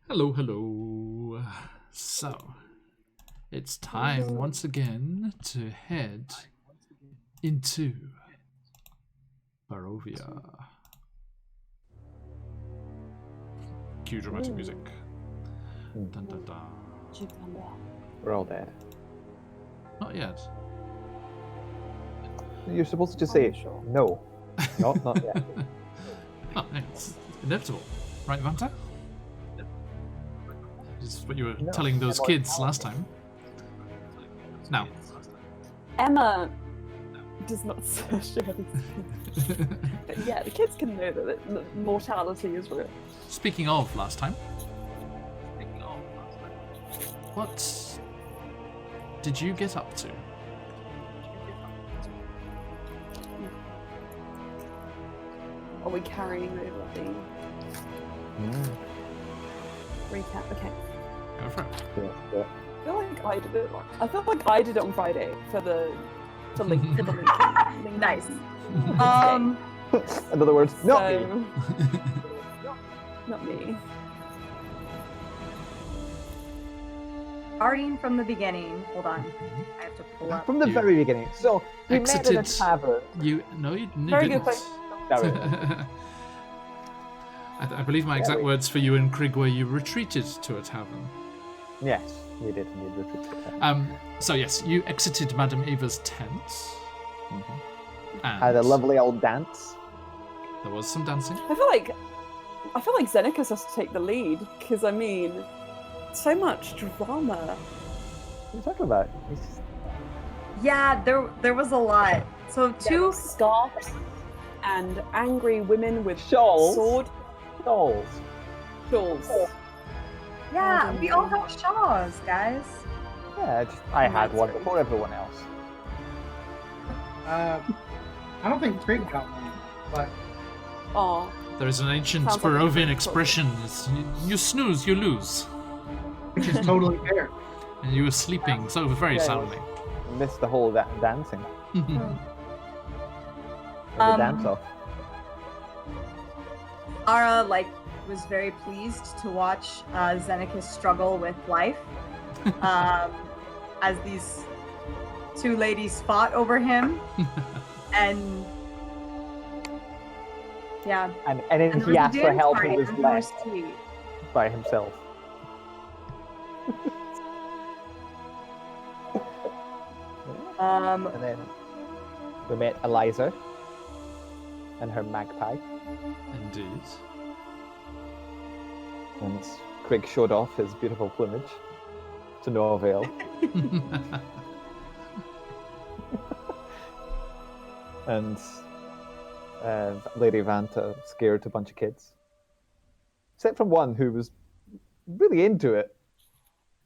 Hello, hello. So, it's time once again to head into Barovia. Cue dramatic music. Dun, dun, dun. We're all there. Not yet. You're supposed to just say no. Not yet. Oh, it's inevitable. Right, Vanta? This is what you were telling those kids last time. Now. Emma does not share this. But yeah, the kids can know that mortality is real. Speaking of last time. What did you get up to? Are we carrying over the recap? Okay. Go for it. Yeah. I feel like I did it. I feel like I did it on Friday for the link. Nice. In other words, not me. Not me. Starting from the beginning. Hold on. I have to pull up. From the very beginning. So we met in a tavern. You Very didn't. good question. I believe my exact words for you and Krieg were you retreated to a tavern. Yes, we did indeed retreat to a tavern. So yes, you exited Madame Ava's tent. And had a lovely old dance. There was some dancing. I feel like Xenocus has to take the lead because I mean, so much drama. What are you talking about? Yeah, there was a lot. So two scarves and angry women with shawls. Shawls. Yeah, we all have shawls, guys. Yeah, I had one before everyone else. I don't think Krieg got one, but... Oh. There is an ancient Barovian expression, you snooze, you lose. Which is totally fair. And you were sleeping so very soundly. Missed the whole dancing. The dance off. Ara, was very pleased to watch Xenocus struggle with life as these two ladies fought over him. And yeah. And then he asked for help and was left by himself. And then we met Eliza and her magpie. Indeed. And Krieg showed off his beautiful plumage to no avail. And Lady Vanta scared a bunch of kids. Except from one who was really into it.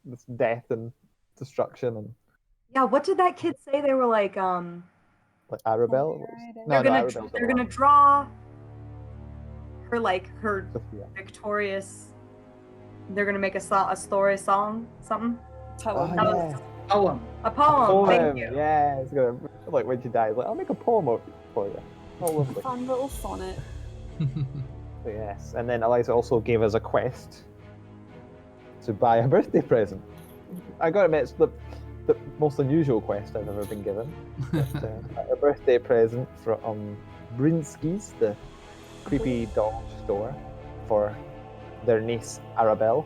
This death and destruction and... Yeah, what did that kid say? They were like Arabelle? They're gonna draw her victorious. They're gonna make a story song, something. Poem. A poem. Thank you. Yeah, it's gonna when she dies. I'll make a poem for you. Oh, lovely. Fun little sonnet. Yes, and then Eliza also gave us a quest to buy a birthday present. I gotta admit, it's the most unusual quest I've ever been given. But, a birthday present from Brinsky's, the creepy doll store, for their niece Arabelle.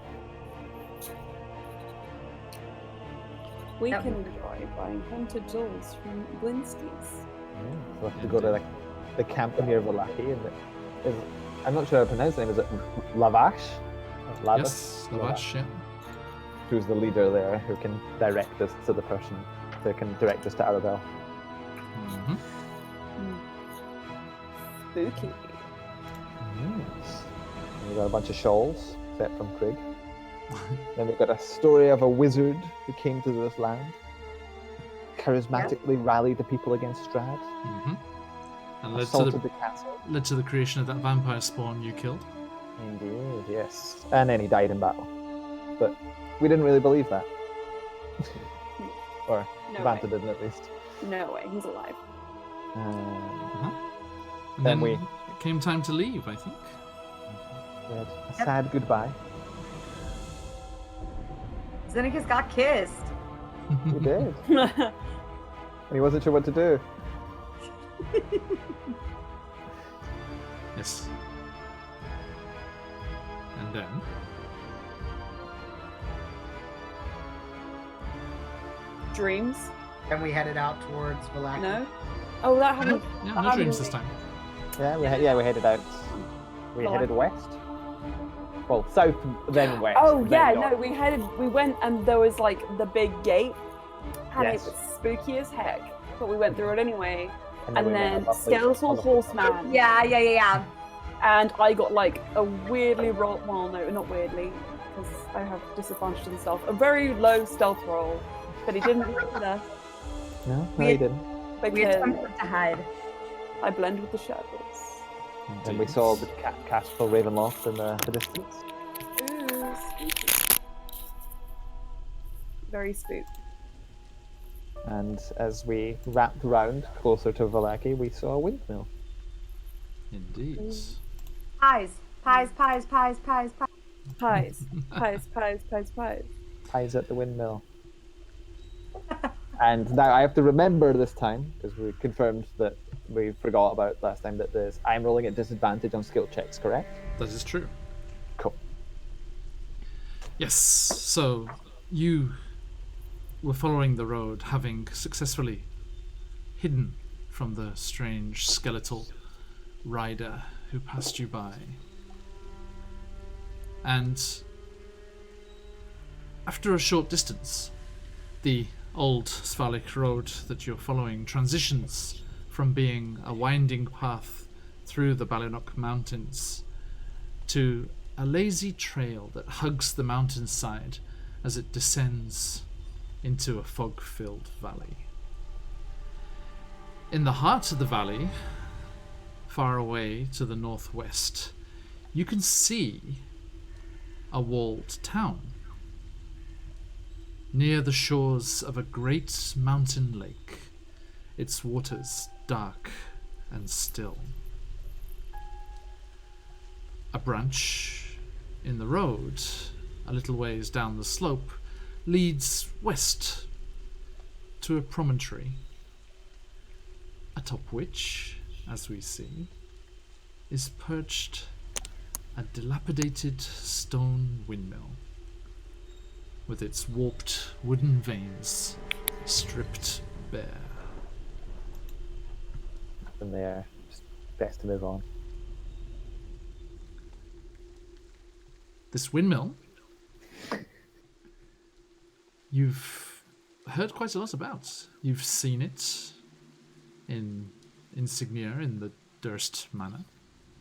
We can enjoy buying haunted dolls from Blinsky's. So we have to go to the camp near Vallaki, and I'm not sure how to pronounce the name. Is it Lavash? Yes, Lavash, yeah. Who's the leader there, who can direct us to the person who can direct us to Arabelle. Spooky. Yes. We got a bunch of shawls set from Krieg. Then we've got a story of a wizard who came to this land, charismatically rallied the people against Strahd, and assaulted the castle. Led to the creation of that vampire spawn you killed. Indeed, yes. And then he died in battle. But we didn't really believe that. Or Vanta didn't, at least. No way, he's alive. And then it came time to leave, I think. We had a sad goodbye. Zenithus got kissed. He did. And he wasn't sure what to do. Yes. And then Dreams? And we headed out towards Valaki. No? Oh, that happened. yeah, no dreams this time. Yeah, we headed out. We Well, headed west. Well, south then west. Oh then yeah, north. no, we went and there was like the big gate, and Yes. it was spooky as heck. But we went through it anyway, and we met a then lovely- skeletal lovely- horseman. Yeah. And I got like a weirdly roll. Well, no, not weirdly, because I have disadvantage and stuff. A very low stealth roll, but he didn't look at us No, We- he didn't. We because attempted to hide. I blend with the shadows. And we saw the castle Ravenloft in the distance. Ooh, spooky. Very spooky. And as we wrapped round closer to Valaki, we saw a windmill. Indeed. Pies. Pies, pies. Eyes at the windmill. And now I have to remember this time, because we confirmed that we forgot about last time, that I'm rolling at disadvantage on skill checks, correct? That is true. Cool. Yes, so you were following the road, having successfully hidden from the strange skeletal rider who passed you by. And after a short distance, the old Svalik road that you're following transitions from being a winding path through the Ballinok Mountains to a lazy trail that hugs the mountainside as it descends into a fog-filled valley. In the heart of the valley, far away to the northwest, you can see a walled town near the shores of a great mountain lake, its waters dark and still. A branch in the road, a little ways down the slope, leads west to a promontory, atop which, as we see, is perched a dilapidated stone windmill, with its warped wooden vanes stripped bare. From there, just best to move on. This windmill, you've heard quite a lot about. You've seen it in insignia in the Durst Manor.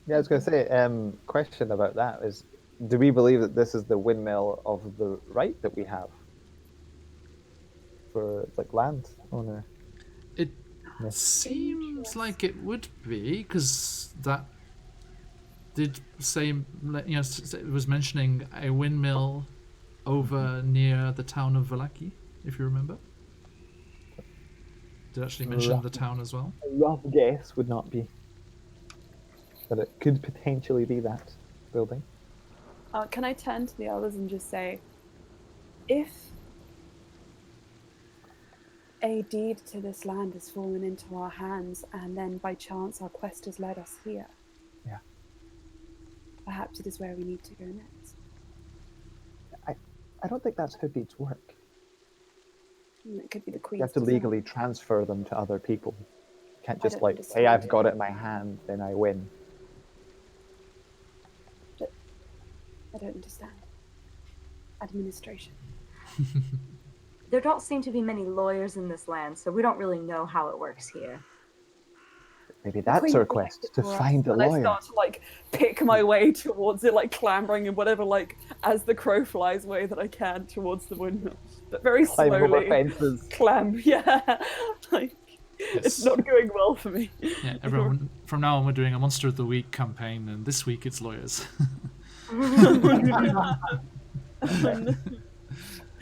Yeah, I was going to say, question about that is, do we believe that this is the windmill of the right that we have for like land owner? It Yes. seems like it would be, because that did say, it was mentioning a windmill over near the town of Valaki, if you remember. Did it actually mention the town as well? A rough guess would not be, but it could potentially be that building. Can I turn to the others and just say, if a deed to this land has fallen into our hands, and then by chance our quest has led us here, Yeah. perhaps it is where we need to go next. I don't think that's how deeds work. And it could be the Queen's You have to design. legally transfer them to other people. You can't I just don't like, understand. hey, I've got it in my hand, then I win. I don't understand. Administration. There don't seem to be many lawyers in this land, so we don't really know how it works here. Maybe that's Queen our would like quest, it to for us, find a and I lawyer. start to like pick my way towards it, like clambering and whatever, like as the crow flies away that I can towards the windmill, but very Climb over slowly. fences. Clamb, yeah. Like it's Yes. not going well for me. Yeah, everyone, from now on we're doing a Monster of the Week campaign, and this week it's lawyers.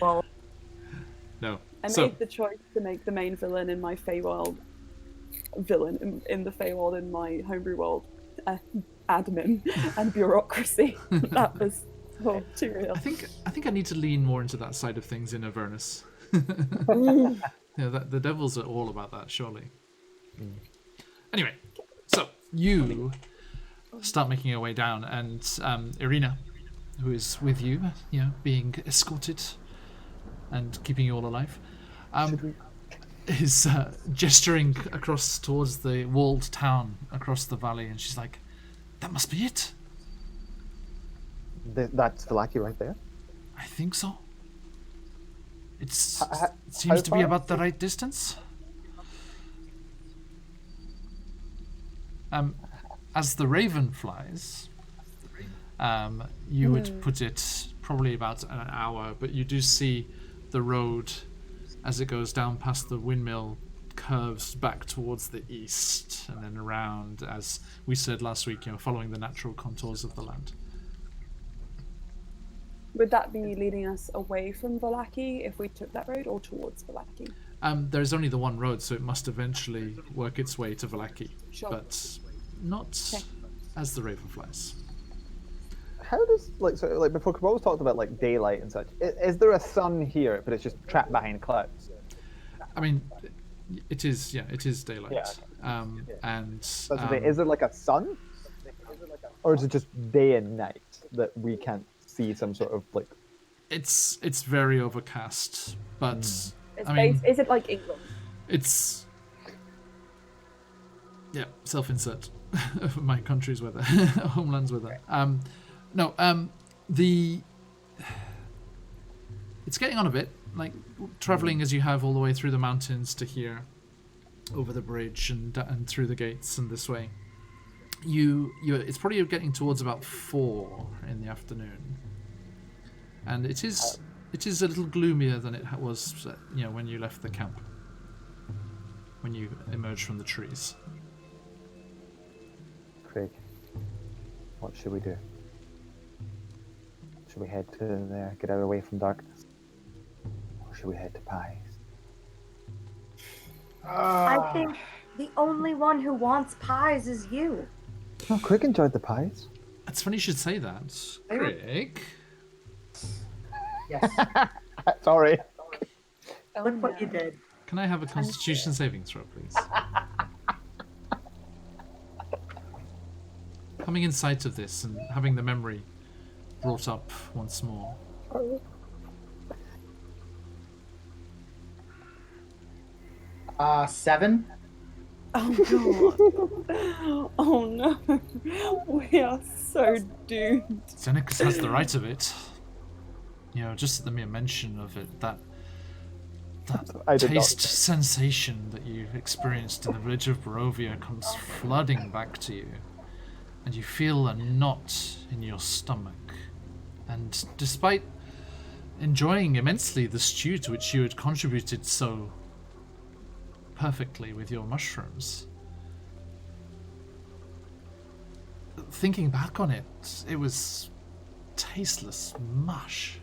Well, No. I So, made the choice to make the main villain in my Feywild in the Feywild in my homebrew world admin and bureaucracy. That was Oh, too real. I think I need to lean more into that side of things in Avernus. The devils are all about that, surely. Anyway, so you start making your way down, and Irina, who is with you, being escorted and keeping you all alive, is gesturing across towards the walled town across the valley, and she's like, "That must be it. That's Vallaki right there. I think so. It how seems to be far? about the right distance." As the raven flies, you would put it probably about an hour, but you do see the road as it goes down past the windmill curves back towards the east and then around, as we said last week, following the natural contours of the land. Would that be leading us away from Vallaki if we took that road, or towards Vallaki? There's only the one road, so it must eventually work its way to Vallaki, but not as the raven flies. How does before Cabal talked about like daylight and such? Is there a sun here, but it's just trapped behind clouds? I mean, it is daylight. Yeah. And That's the thing. Is there like a sun, or is it just day and night that we can't see some sort of like? It's very overcast, but Is it like England? It's self-insert. My country's weather, homeland's weather. It's getting on a bit, like traveling as you have all the way through the mountains to here, over the bridge and through the gates and this way. It's probably getting towards about 4 in the afternoon, and it is a little gloomier than it was, when you left the camp, when you emerged from the trees. Craig, what should we do? Should we head to there, get out away from darkness? Or should we head to Pies? I think the only one who wants pies is you. No, Craig enjoyed the pies. It's funny you should say that, Craig. Yes. Sorry. Look what you did. Can I have a Constitution saving throw, please? Coming in sight of this and having the memory brought up once more. 7. Oh god. Oh no. We are so doomed. Xenix has the right of it. Just at the mere mention of it, that taste sensation that you experienced in the village of Barovia comes flooding back to you. And you feel a knot in your stomach. And despite enjoying immensely the stew to which you had contributed so perfectly with your mushrooms, thinking back on it, it was tasteless mush.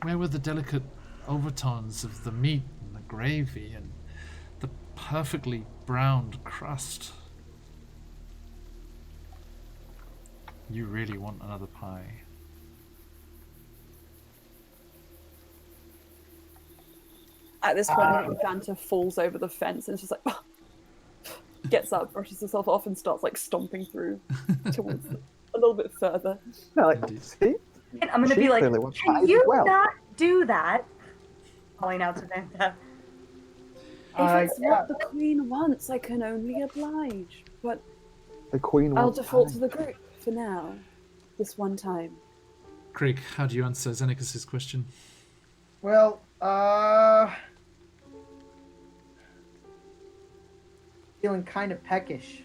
Where were the delicate overtones of the meat and the gravy and the perfectly browned crust? You really want another pie. At this point, Fanta falls over the fence and it's just like, gets up, brushes herself off, and starts like stomping through towards a little bit further. No, see? And I'm gonna She be like, clearly wants can pies you as well." not do that? Calling out to Fanta. If it's what the queen wants, I can only oblige. But The queen I'll wants default pies. to the group for now. This one time. Craig, how do you answer Xenix's question? Well, feeling kind of peckish.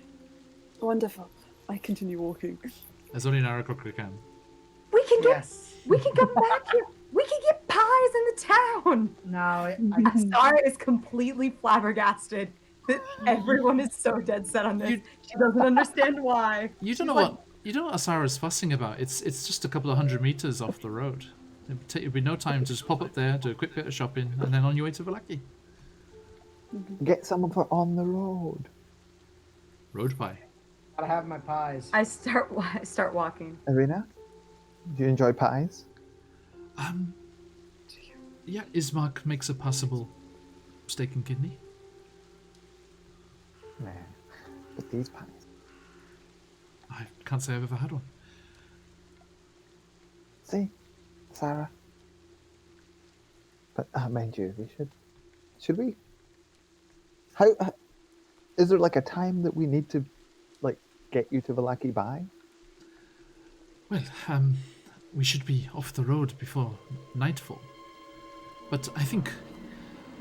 Wonderful. I continue walking. As only an aristocrat can. We can get, Yes. we can come back here. We can get pies in the town. No, Sarah is completely flabbergasted that everyone is so dead set on this. She doesn't understand why. You don't know what Asara's fussing about. It's just a couple of 100 meters off the road. It'd be no time to just pop up there, do a quick bit of shopping, and then on your way to Vallaki. Get some of her on the road. Road pie. gotta have my pies. I start walking. Irina, Do you enjoy pies? Yeah, Ismark makes a passable steak and kidney. Nah. But these pies. I can't say I've ever had one. See, Sarah. But mind you, we should. Should we? How? Is there like a time that we need to, like, get you to Vallaki by? Well, we should be off the road before nightfall. But I think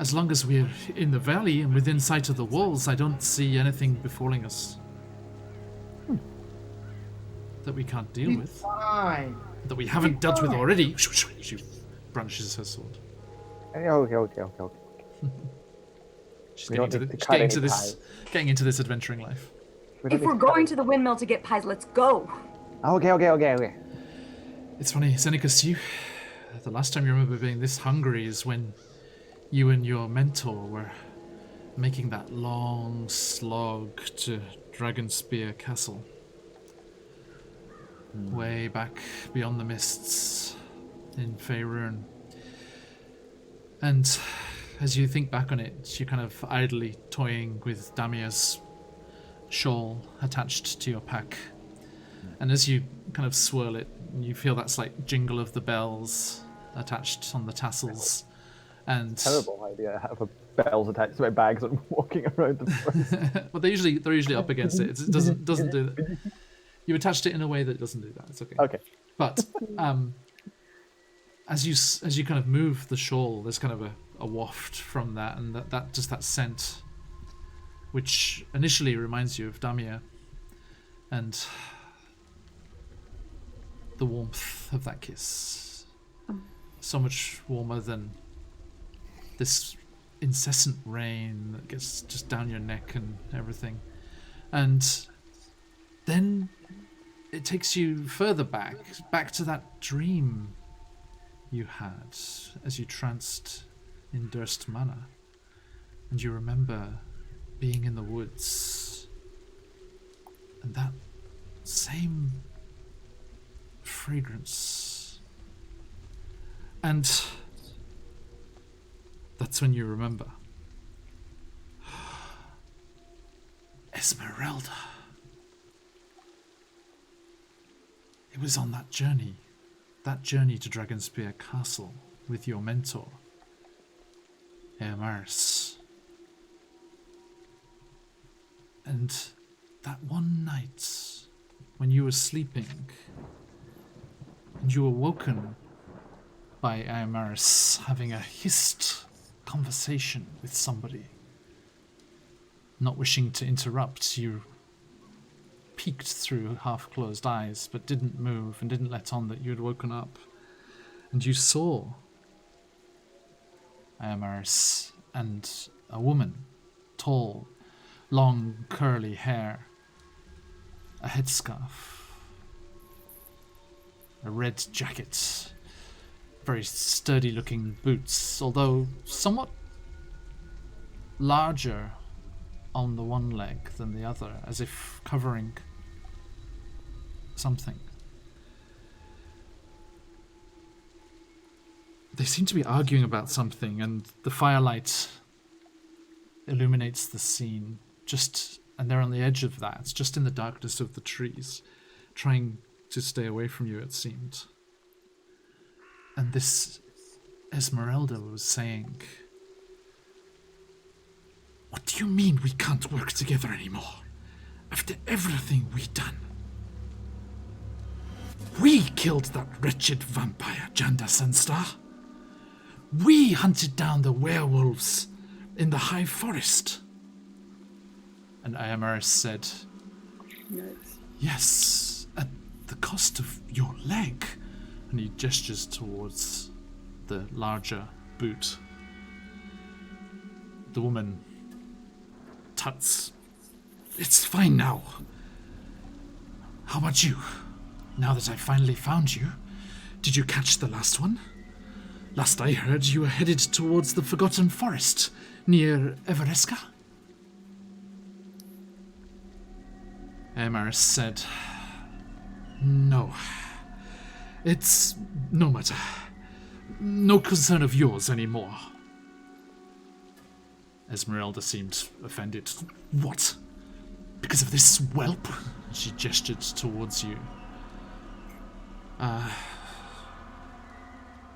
as long as we're in the valley and within sight of the walls, I don't see anything befalling us that we can't deal with. Fine. That we haven't dealt with already. She brandishes her sword. Okay. She's We getting, don't into, need to she's cut getting, any to this, pies. getting into this adventuring life. If we're going to the windmill to get pies, let's go. Okay. It's funny, Senecus, the last time you remember being this hungry is when you and your mentor were making that long slog to Dragonspear Castle. Way back beyond the mists in Faerun. And as you think back on it, you're kind of idly toying with Damia's shawl attached to your pack. And as you kind of swirl it, you feel that slight jingle of the bells attached on the tassels. And Terrible idea. I have a bells attached to my bags and walking around the forest. well, they're usually up against it. It doesn't do that. You attached it in a way that doesn't do that. It's okay. Okay. But as you kind of move the shawl, there's kind of a waft from that, and that just that scent, which initially reminds you of Damia, and the warmth of that kiss. So much warmer than this incessant rain that gets just down your neck and everything. And then it takes you further back to that dream you had as you tranced in Durst Manor. And you remember being in the woods and that same fragrance. And that's when you remember. Esmeralda. It was on that journey to Dragonspear Castle with your mentor, Eomaris. And that one night when you were sleeping and you were woken by Eomaris having a hissed conversation with somebody. Not wishing to interrupt, you peeked through half-closed eyes, but didn't move and didn't let on that you had woken up. And you saw Eomaris and a woman, tall, long, curly hair, a headscarf, a red jacket, very sturdy-looking boots, although somewhat larger on the one leg than the other, as if covering something. They seem to be arguing about something, and the firelight illuminates the scene, and they're on the edge of that, just in the darkness of the trees, trying to stay away from you, it seemed. And this Esmeralda was saying, "What do you mean we can't work together anymore? After everything we've done? We killed that wretched vampire, Janda Sunstar. We hunted down the werewolves in the high forest." And Eomaris said, "Yes, at the cost of your leg." And he gestures towards the larger boot. The woman tuts. "It's fine now. How about you? Now that I finally found you, did you catch the last one? Last I heard, you were headed towards the Forgotten Forest, near Everesca." Eomaris said, "No. It's no matter. No concern of yours anymore. Esmeralda seemed offended. What? Because of this whelp? She gestured towards you.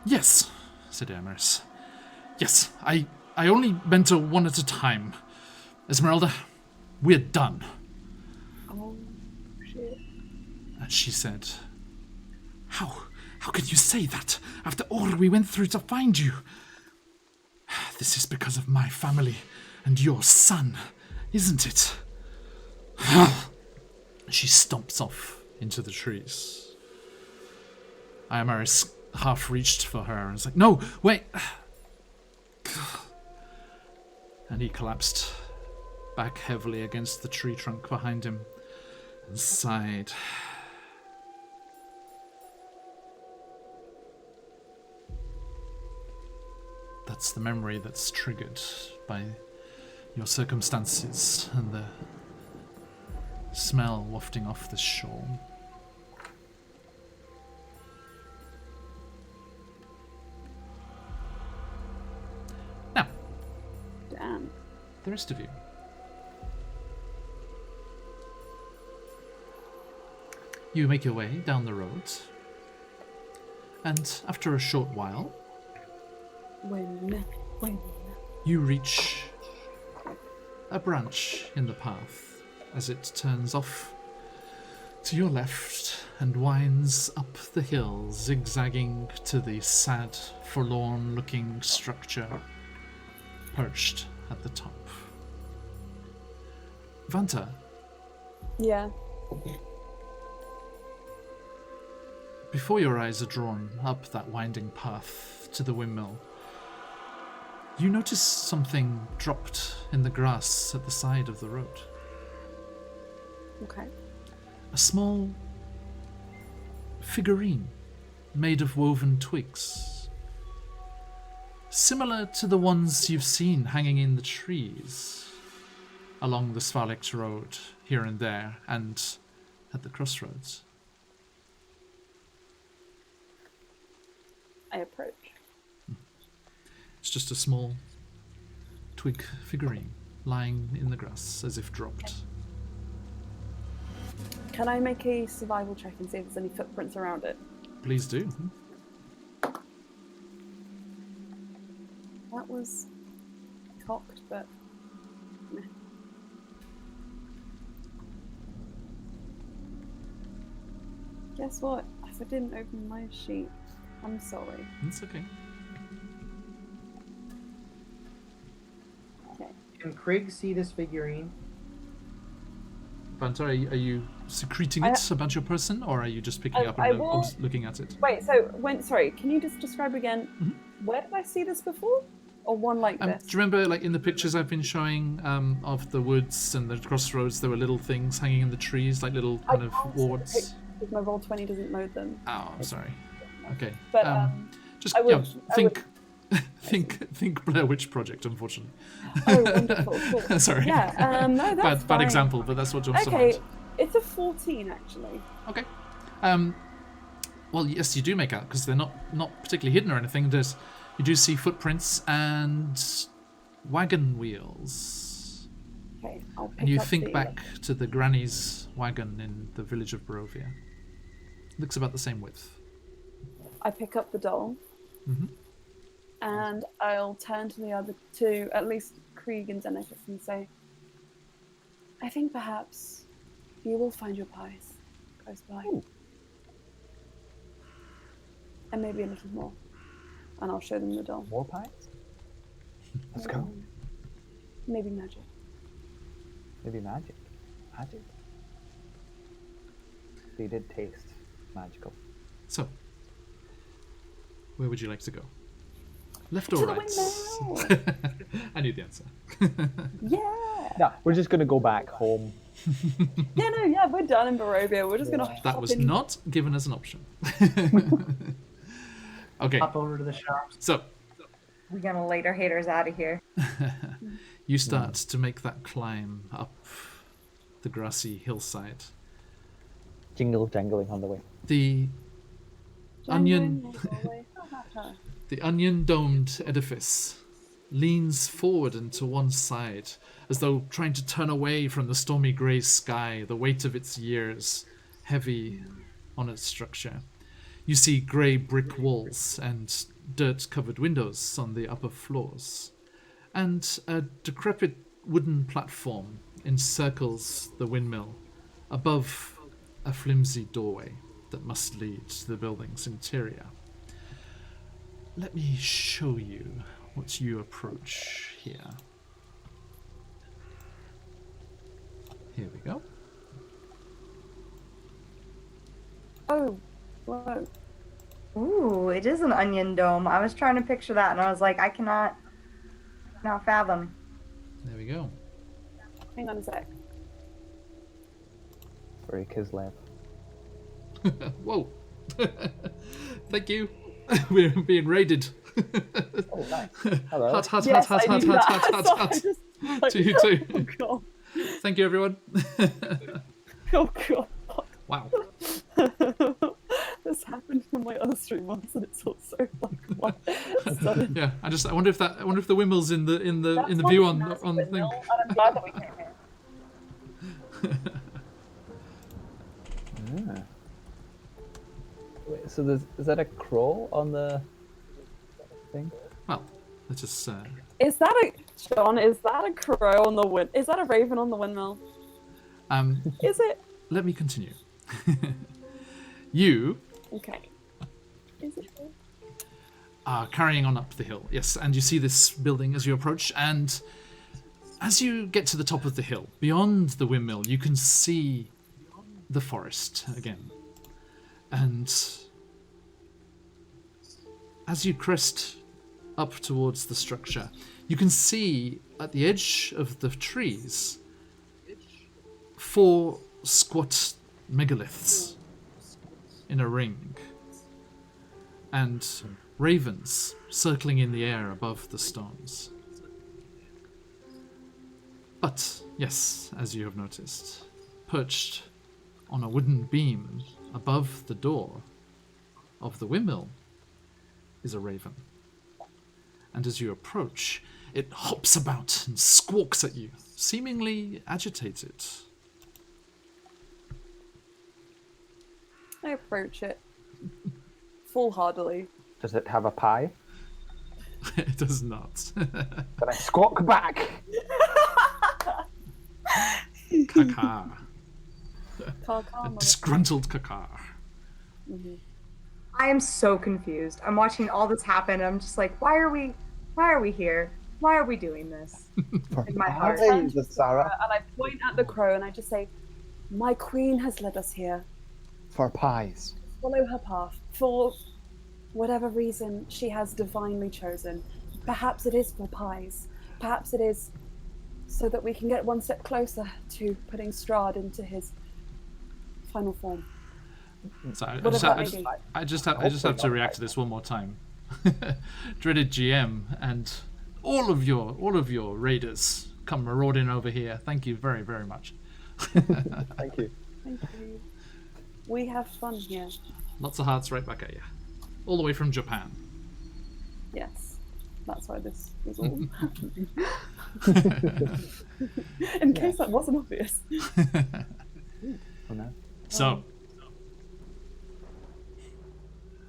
Yes, said Amaris. Yes, I only meant her one at a time. Esmeralda, we're done. Oh, shit. And she said, How could you say that after all we went through to find you? This is because of my family and your son, isn't it? She stomps off into the trees. Amaris half reached for her and was like, no, wait. And he collapsed back heavily against the tree trunk behind him and sighed. That's the memory that's triggered by your circumstances and the smell wafting off the shore. Now, Damn. the rest of you. You make your way down the road, and after a short while, When? you reach a branch in the path as it turns off to your left and winds up the hill, zigzagging to the sad, forlorn-looking structure perched at the top. Vanta, Yeah. before your eyes are drawn up that winding path to the windmill, you notice something dropped in the grass at the side of the road. Okay. A small figurine made of woven twigs. Similar to the ones you've seen hanging in the trees along the Svalek road here and there and at the crossroads. I approach. It's just a small twig figurine lying in the grass as if dropped. Can I make a survival check and see if there's any footprints around it? Please do. That was cocked, but meh. Guess what? I didn't open my sheet. I'm sorry. It's okay. Okay. Can Craig see this figurine? Vanta, are you secreting it about your person, or are you just picking I- up I and will- looking at it? Wait, so sorry, can you just describe again? Mhm. Where did I see this before? Or one like Do this? you remember, like in the pictures I've been showing of the woods and the crossroads, there were little things hanging in the trees, like little kind of can't see the wards. pictures because my roll 20 doesn't load them. Oh, I'm sorry. Okay. But just I yeah, would- I would- think Blair Witch Project, unfortunately. Oh, wonderful. Cool. Sorry. Yeah, no, that's bad fine. example, but that's what jumps to Okay, mind. it's a 14 actually. Okay. Well, yes, you do make out because they're not particularly hidden or anything. You do see footprints and wagon wheels, Okay, I'll pick and you up think the- back to the granny's wagon in the village of Barovia. Looks about the same width. I pick up the doll, Mhm. and I'll turn to the other two, at least Krieg and Denetis, and say, I think perhaps you will find your pies close by. Ooh. And maybe a little more. And I'll show them the doll. More pies? Let's go. Maybe magic. Maybe magic. Magic. They did taste magical. So, where would you like to go? Left or To the right? windmill! I knew the answer. Yeah! No, we're just gonna go back home. Yeah, we're done in Barovia. We're just gonna That hop was in. not given as an option. Okay, Hop over to the shops. so We're gonna later haters out of here. you start to make that climb up the grassy hillside. Jingle jangling on the way. The onion, the onion-domed edifice leans forward and to one side, as though trying to turn away from the stormy grey sky, the weight of its years heavy on its structure. You see grey brick walls and dirt-covered windows on the upper floors, and a decrepit wooden platform encircles the windmill above a flimsy doorway that must lead to the building's interior. Let me show you what you approach here. Here we go. Oh, whoa. Ooh, it is an onion dome. I was trying to picture that, and I was like, I cannot fathom. There we go. Hang on a sec. Very Kislev. Whoa. Thank you. We're being raided. Oh, nice. Hello. Hut, hut, Yes, hut, I hut, knew hut, that. hut, hut, So I hut. just, like, To you too. Oh god. Thank you, everyone. Oh god. Wow. This happened on my other stream once, and it's also like what? Sudden. Yeah, I wonder if the windmill's in the That's view one on massive the thing. windmill, and I'm glad that we came here. Ah. Wait, so is that a crow on the thing? Well, let's just Is that a John? Is that a crow on the wind? Is that a raven on the windmill? Is it? let me continue. You Okay. Is it? are carrying on up the hill, yes, and you see this building as you approach, and as you get to the top of the hill, beyond the windmill, you can see the forest again. And as you crest up towards the structure, you can see at the edge of the trees 4 squat megaliths in a ring, and ravens circling in the air above the stones. But, yes, as you have noticed, perched on a wooden beam above the door of the windmill is a raven. And as you approach, it hops about and squawks at you, seemingly agitated. I approach it full-heartedly. Does it have a pie? It does not. Then I squawk back. Caca. Caw, A mother- disgruntled caca. I am so confused. I'm watching all this happen, and I'm just like, why are we here? Why are we doing this? In my heart. Hey, the Sarah. And I point at the crow and I just say, "My queen has led us here. For pies. Follow her path for whatever reason she has divinely chosen. Perhaps it is for pies. Perhaps it is so that we can get one step closer to putting Strahd into his final form." So What about maybe? I just have to react to this one more time. Dreaded GM and all of your raiders come marauding over here. Thank you very, very much. Thank you. Thank you. We have fun here. Lots of hearts right back at you. All the way from Japan. Yes. That's why this is all happening. In case that wasn't obvious. Oh, no. So,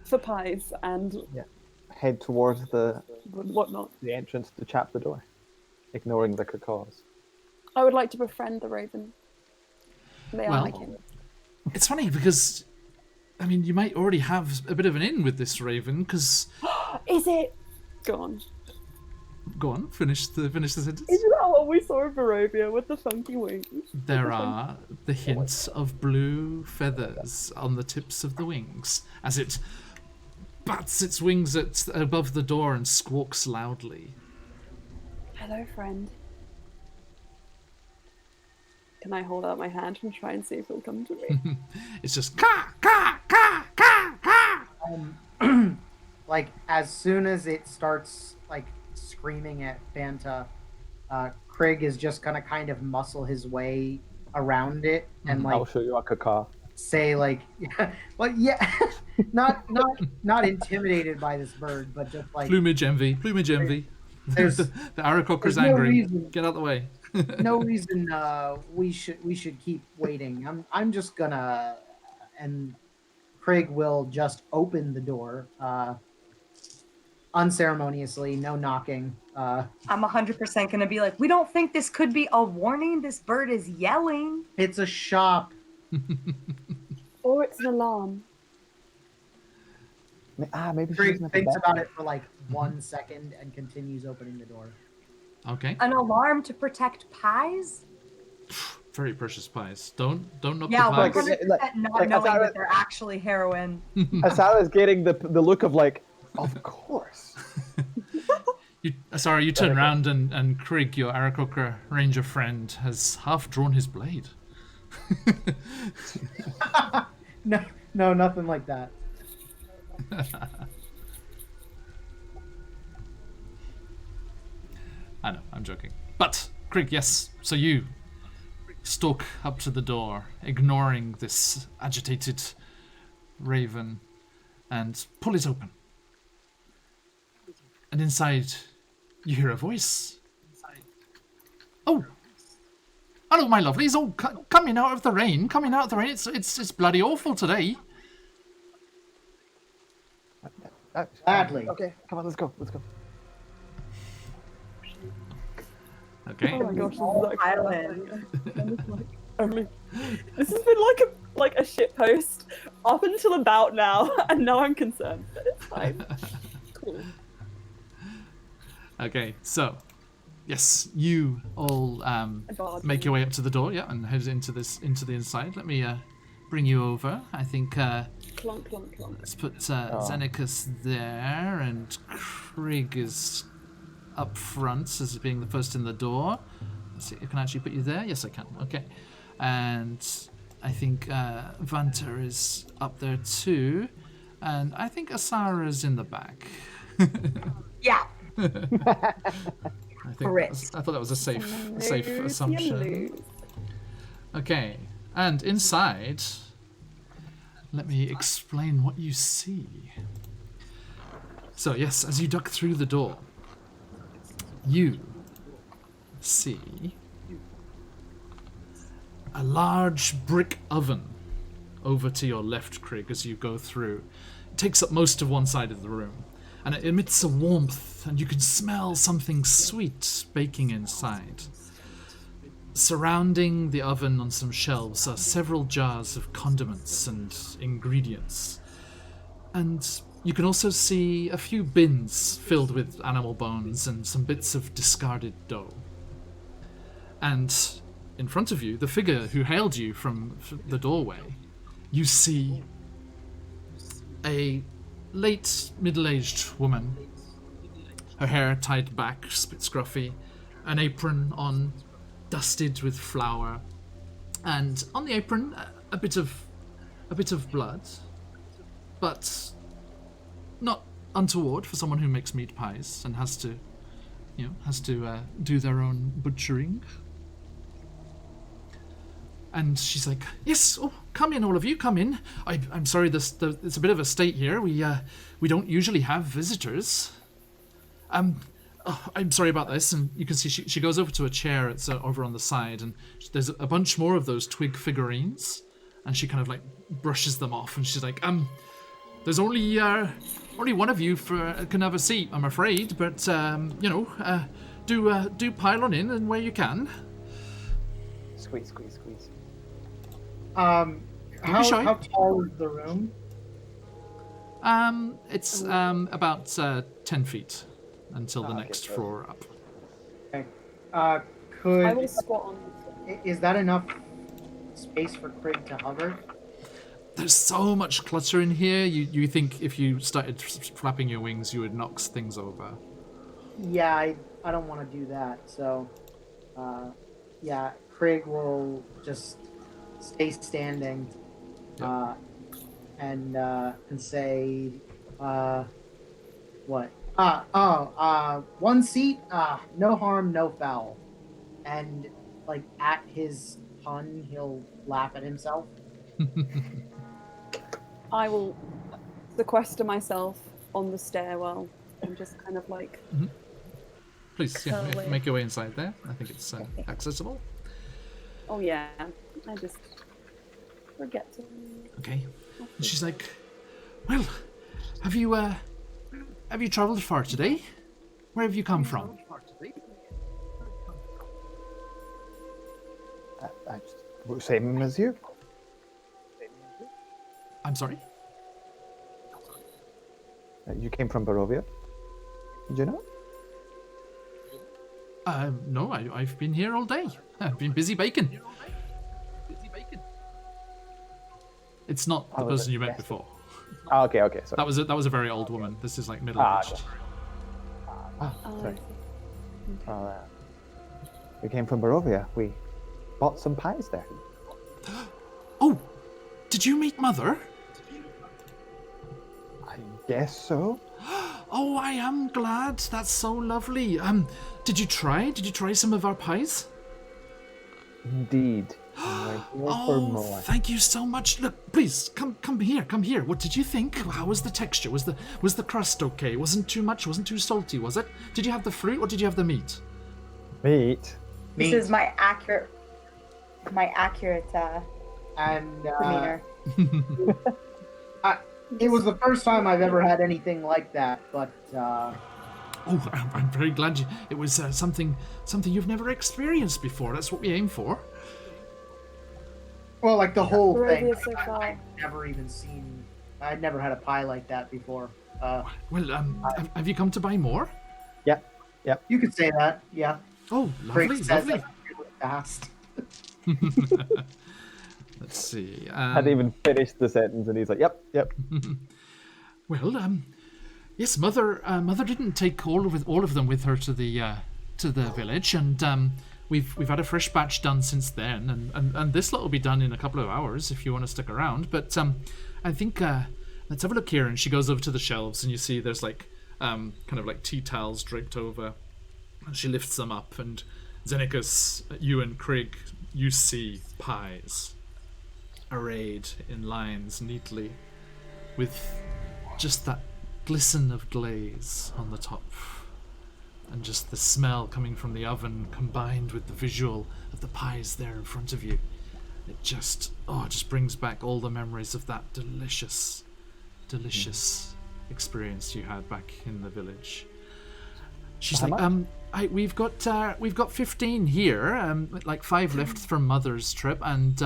For pies and Head towards the whatnot. entrance to chap the door, ignoring the cacaws. I would like to befriend the raven. They are Well- my kin. it's funny because, I mean, you might already have a bit of an in with this raven, because... Is it? Go on. Go on, finish the sentence. Isn't that what we saw in Barovia with the funky wings? There are the hints of blue feathers on the tips of the wings as it bats its wings above the door and squawks loudly. Hello, friend. Can I hold out my hand and try and see if he'll come to me? It's just ka ka ka ka ka. Like, as soon as it starts, like, screaming at Fanta, Krieg is just gonna kind of muscle his way around it and, I'll like, show you a cacaw. say, like, well, yeah, not intimidated by this bird, but just like Plumage envy. Plumage envy. There's- the Aarakocra's there's no angry. reason. Get out the way. no reason we should keep waiting. I'm just gonna, and Craig will just open the door unceremoniously, no knocking. I'm 100% gonna be like, we don't think this could be a warning. This bird is yelling. It's a shop. Or it's an alarm. Maybe she Craig doesn't have thinks the about it for like 1 second and continues opening the door. Okay. An alarm to protect pies? Very precious pies. Don't knock Yeah, the pies. 100% not like, knowing Azara- that they're actually heroin. Asara's getting the look of like, of course. You turn around and Krieg, your Aarakocra ranger friend, has half drawn his blade. No, nothing like that. I know, I'm joking. But, Krieg, yes, so you stalk up to the door, ignoring this agitated raven, and pull it open. And inside, you hear a voice. Oh! Hello, my lovelies. Oh, coming out of the rain. Coming out of the rain. It's bloody awful today. Badly. Okay, come on, let's go. Okay. Oh my gosh, this is like Island. this has been like a shit post up until about now, and now I'm concerned. But it's fine. Cool. Okay, so yes, you all make your way up to the door, yeah, and head into the inside. Let me bring you over. I think Clunk, clunk, clunk. let's put Xenicus there, and Krieg is up front as being the first in the door. Let's see, I can actually put you there. Yes, I can. Okay, and I think Vanta is up there too, and I think Asara's in the back. Yeah. I think Correct. I thought that was a safe Lose, assumption. you lose. Okay, and inside, let me explain what you see. So yes, as you duck through the door, you see a large brick oven over to your left, Krieg, as you go through. It takes up most of one side of the room, and it emits a warmth, and you can smell something sweet baking inside. Surrounding the oven on some shelves are several jars of condiments and ingredients. And you can also see a few bins filled with animal bones and some bits of discarded dough. And in front of you, the figure who hailed you from the doorway, you see a late middle-aged woman, her hair tied back, a bit scruffy, an apron on, dusted with flour, and on the apron a bit of blood, but not untoward for someone who makes meat pies and has to do their own butchering. And she's like, "Yes, oh, come in, all of you, come in. I'm sorry, it's a bit of a state here. We don't usually have visitors. I'm sorry about this." And you can see she goes over to a chair. It's over on the side, and there's a bunch more of those twig figurines, and she kind of like brushes them off, and she's like, "There's only one of you can have a seat, I'm afraid, but do pile on in and where you can." Squeeze. How shy. tall is the room? It's about 10 feet until the next floor up. Okay. I will Could squat on. is that enough space for Craig to hover? There's so much clutter in here. You think if you started flapping your wings, you would knock things over. Yeah, I don't want to do that. So, yeah, Craig will just stay standing, and say, what? One seat. No harm, no foul. And like at his pun, he'll laugh at himself. I will sequester myself on the stairwell and just kind of like. Please, yeah, make your way inside there. I think it's accessible. Oh yeah, I just forget to. Okay. And she's like, "Well, have you travelled far today? Where have you come from?" Same as you. I'm sorry. You came from Barovia. Did you know? No, I've been here all day. I've been busy baking. It's not the person you met before. Oh, okay. So That was a very old woman. This is like middle-aged. Sorry. We came from Barovia. We bought some pies there. Oh, did you meet Mother? I guess so. Oh, I am glad. That's so lovely. Did you try some of our pies? Indeed. And we're here for more. Thank you so much. Look, please come here. What did you think? How was the texture? Was the crust okay? Wasn't too much? Wasn't too salty? Was it? Did you have the fruit or did you have the meat? Meat. This is my accurate And demeanor. it was the first time I've ever had anything like that, but Oh, I'm very glad it was something you've never experienced before. That's what we aim for. well, like the whole thing. Barovia so far. I'd never had a pie like that before. Well, have you come to buy more? Yep. You could say that, yeah. Oh, Craig lovely, says lovely. that really fast. Let's see. Hadn't even finished the sentence, and he's like, "Yep." Well, yes, Mother didn't take all of them with her to the village, and we've had a fresh batch done since then, and this lot will be done in a couple of hours if you want to stick around. But I think let's have a look here. And she goes over to the shelves, and you see there's like kind of like tea towels draped over. And she lifts them up, and Xenicus, you and Craig, you see pies arrayed in lines neatly, with just that glisten of glaze on the top, and just the smell coming from the oven combined with the visual of the pies there in front of you. It just brings back all the memories of that delicious experience you had back in the village. She's How like, much? we've got 15 here, like 5 left from Mother's trip, and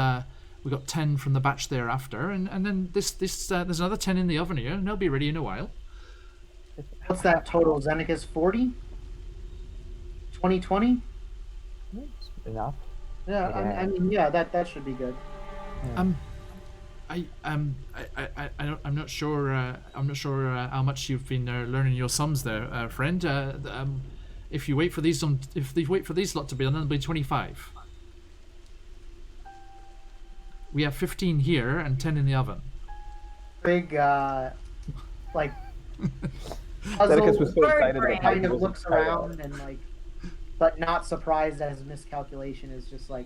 we got 10 from the batch thereafter, and then this there's another 10 in the oven here, and they'll be ready in a while. What's that total, Xenicus? 40? 2020? Enough. Yeah, I mean, yeah, that should be good. I'm not sure. I'm not sure how much you've been learning your sums there, friend. If you wait for these lot to be done, it'll be 25. We have 15 here and 10 in the oven. Big, like, Xenicus was so excited about kind of wasn't looks excited. around and like, but not surprised at his miscalculation. Is just like,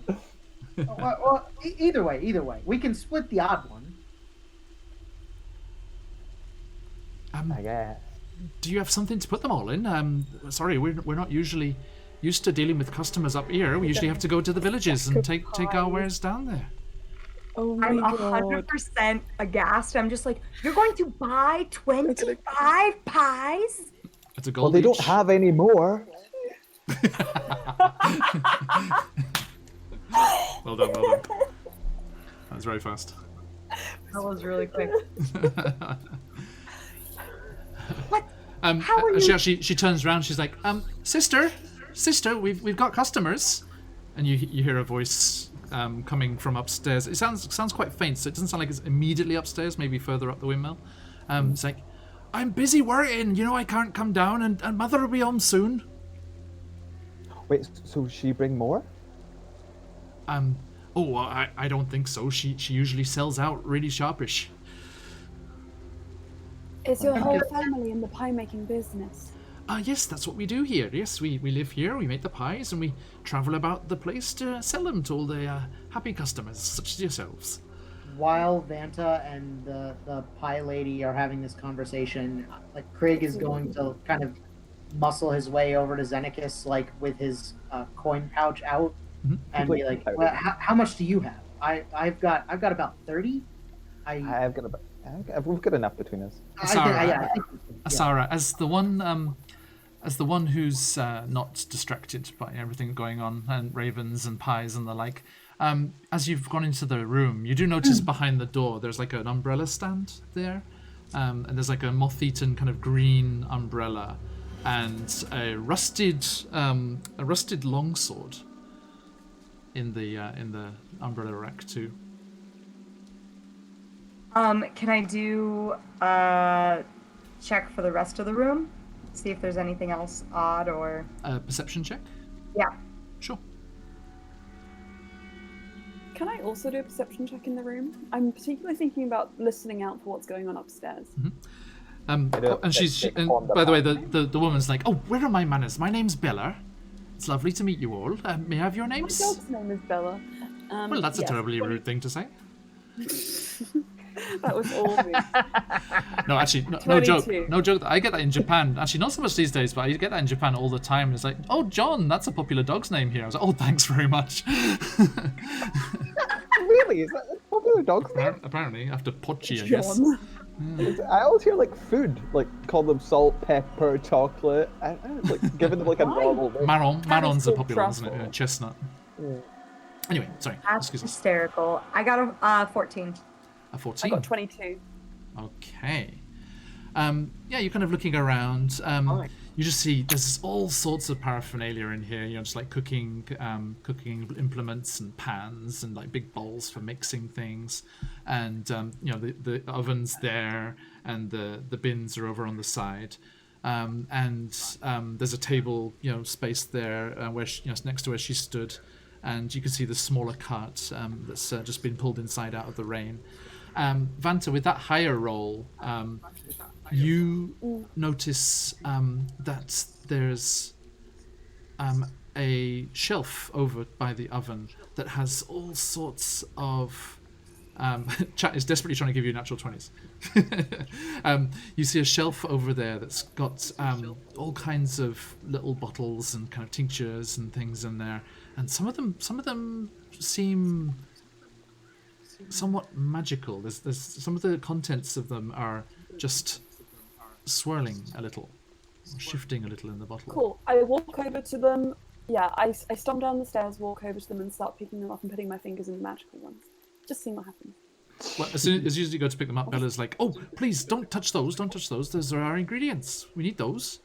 well, either way, we can split the odd one. I guess. Do you have something to put them all in? Sorry, we're not usually used to dealing with customers up here. We usually have to go to the villages and take our wares down there. Oh my I'm god. 100% aghast. I'm just like, you're going to buy 25 pies? It's a Well, gold they don't each. have any more. Well done. That was very fast. That was really quick. What? How are you? She turns around. She's like, sister, we've got customers, and you hear a voice coming from upstairs. It sounds quite faint, so it doesn't sound like it's immediately upstairs. Maybe further up the windmill. It's like, I'm busy working. I can't come down, and Mother will be home soon. Wait, so she bring more? Oh, I don't think so. She usually sells out really sharpish. Is your whole family in the pie making business? Yes, that's what we do here. Yes, we live here, we make the pies, and we travel about the place to sell them to all the happy customers, such as yourselves. while Vanta and the pie lady are having this conversation, like Krieg is going to kind of muscle his way over to Xenakis, like with his coin pouch out, Mhm. and Like, be like, "Well, how much do you have? I've got about 30. I've got we've got enough between us. Asara, I think Asara, as the one who's not distracted by everything going on and ravens and pies and the like. As you've gone into the room, you do notice behind the door there's like an umbrella stand there, and there's like a moth-eaten kind of green umbrella, and a rusted longsword in the umbrella rack too. Can I do check for the rest of the room? See if there's anything else odd or... A perception check? Yeah. Sure. Can I also do a perception check in the room? I'm particularly thinking about listening out for what's going on upstairs. And by the way, the woman's like, "Oh, where are my manners? My name's Bella. It's lovely to meet you all. May I have your My names?" dog's name is Bella. Well, that's yes. a terribly rude thing to say. That was all me. No, actually, no joke. 22. No joke. I get that in Japan. Actually, not so much these days, but I get that in Japan all the time. It's like, "Oh, John, that's a popular dog's name here." I was like, "Oh, thanks very much." Really? Is that a popular dog's name? Apparently, after Pochi, I guess. John. I always hear like food, like call them salt, pepper, chocolate. I like giving them like a normal name. Maron's a called popular one, isn't it? truffle. Chestnut. Yeah. Anyway, sorry. That's Excuse us. hysterical. I got a 14. A I 14. got 22. Okay. Yeah, you're kind of looking around. You just see there's all sorts of paraphernalia in here. You know, just like cooking implements and pans and like big bowls for mixing things, and you know the oven's there and the bins are over on the side, and there's a table space there where next to where she stood, and you can see the smaller cart that's just been pulled inside out of the rain. Vanta, with that higher roll, you notice that there's a shelf over by the oven that has all sorts of... chat is desperately trying to give you natural 20s. You see a shelf over there that's got all kinds of little bottles and kind of tinctures and things in there, and some of them seem somewhat magical. There's some of the contents of them are just swirling a little, shifting a little in the bottle. Cool. I walk over to them. Yeah, I stomp down the stairs, walk over to them, and start picking them up and putting my fingers in the magical ones. Just seeing what happens. Well, as soon as you go to pick them up, Bella's like, "Oh, please don't touch those! Don't touch those! Those are our ingredients. We need those.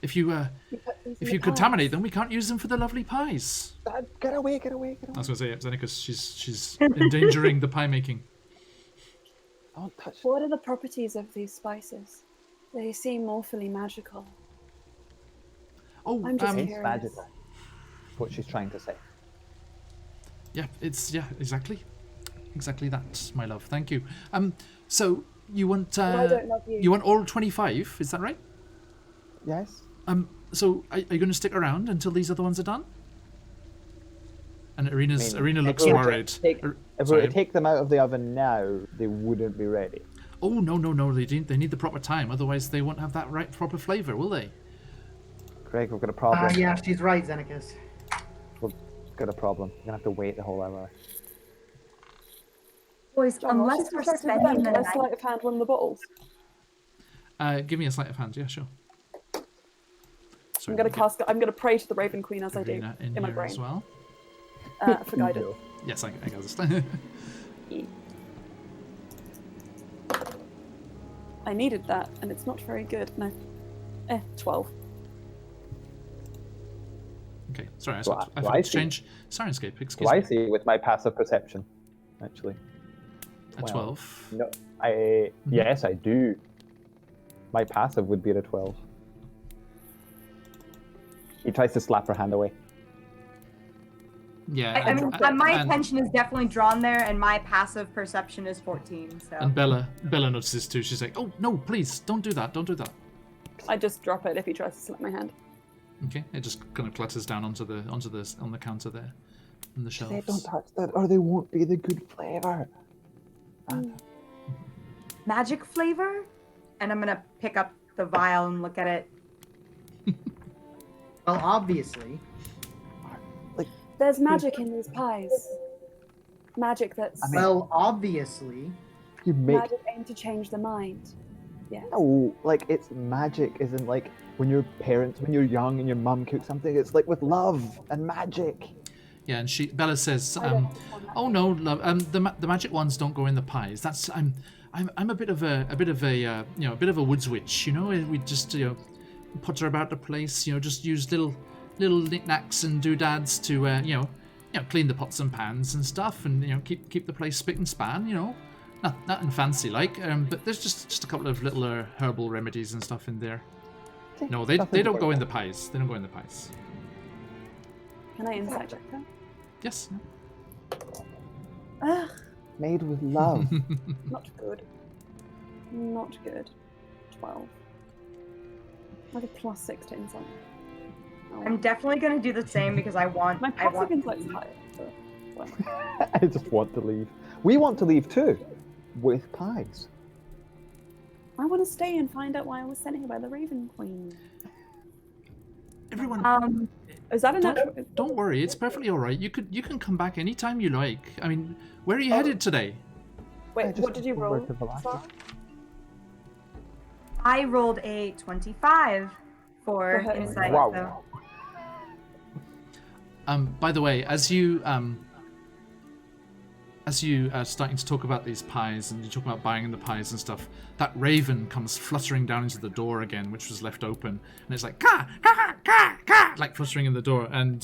If you contaminate them, we can't use them for the lovely pies." Get away! I I was going to say, Xenakis, she's endangering the pie making. Don't touch. What are the properties of these spices? They seem awfully magical. Oh, I'm just It's curious. magical. What she's trying to say. yeah, exactly that, my love. Thank you. So you want I don't love you. you want all 25? Is that right? Yes. So are you going to stick around until these other ones are done? And Arena looks if we were to worried. If we were Sorry. to take them out of the oven now, they wouldn't be ready. Oh no! They need the proper time. Otherwise, they won't have that right proper flavor, will they? Craig, we've got a problem. yeah, she's right, Xenakis. We've got a problem. We're gonna have to wait the whole hour. Boys, John, unless we're spending the Can I night... sleight of hand one of the bottles? Give me a sleight of hand. Yeah, sure. I'm gonna pray to the Raven Queen as I do Arena in in my here brain as well. for guidance. Yes, I got this. I needed that, and it's not very good. No, 12. Okay, sorry, I Well, forgot I to see. change Sirenscape. Excuse So I me. see with my passive perception, actually. A 12. No, yes, I do. My passive would be at a 12. He tries to slap her hand away. Yeah. I mean, my and- attention is definitely drawn there, and my passive perception is 14, so... And Bella notices too. She's like, "Oh no, please don't do that. Don't do that." I just drop it if he tries to slap my hand. Okay, it just kind of clatters down on the counter there, on the shelves. They don't touch that, or they won't be the good flavor. magic flavor? And I'm gonna pick up the vial and look at it. Well, obviously. There's magic in these pies. Magic that's Well, obviously. You make magic aimed to change the mind. Yes. no, like it's magic isn't like when you're parents, when you're young and your mum cooks something. It's like with love and magic. Yeah, and Bella says, I don't understand that. "Oh no, love. The magic ones don't go in the pies. That's I'm a bit of a woods witch. You know, we just potter about the place. Just use little knickknacks and doodads to clean the pots and pans and stuff, and keep the place spick and span. Nothing fancy like. But there's just a couple of little herbal remedies and stuff in there. No, they don't go in the pies. They don't go in the pies. Can I insight check that? Yes. Ugh, Made with love. not good. Not good. 12. Like a +6 to insight. Oh. I'm definitely gonna do the same because I want. My I passive want. insight's higher. But, well. I just want to leave. We want to leave too, with pies. I want to stay and find out why I was sent here by the Raven Queen. Everyone, Is that a natural? don't worry. It's perfectly all right. You can come back anytime you like. I mean, where are you headed today? Wait, what did you roll? Word of the last Sarah? I rolled a 25 for her insight. Wow. So. By the way, as you are starting to talk about these pies and you talk about buying the pies and stuff, that raven comes fluttering down into the door again, which was left open, and it's like ka ka ka ka, like fluttering in the door, and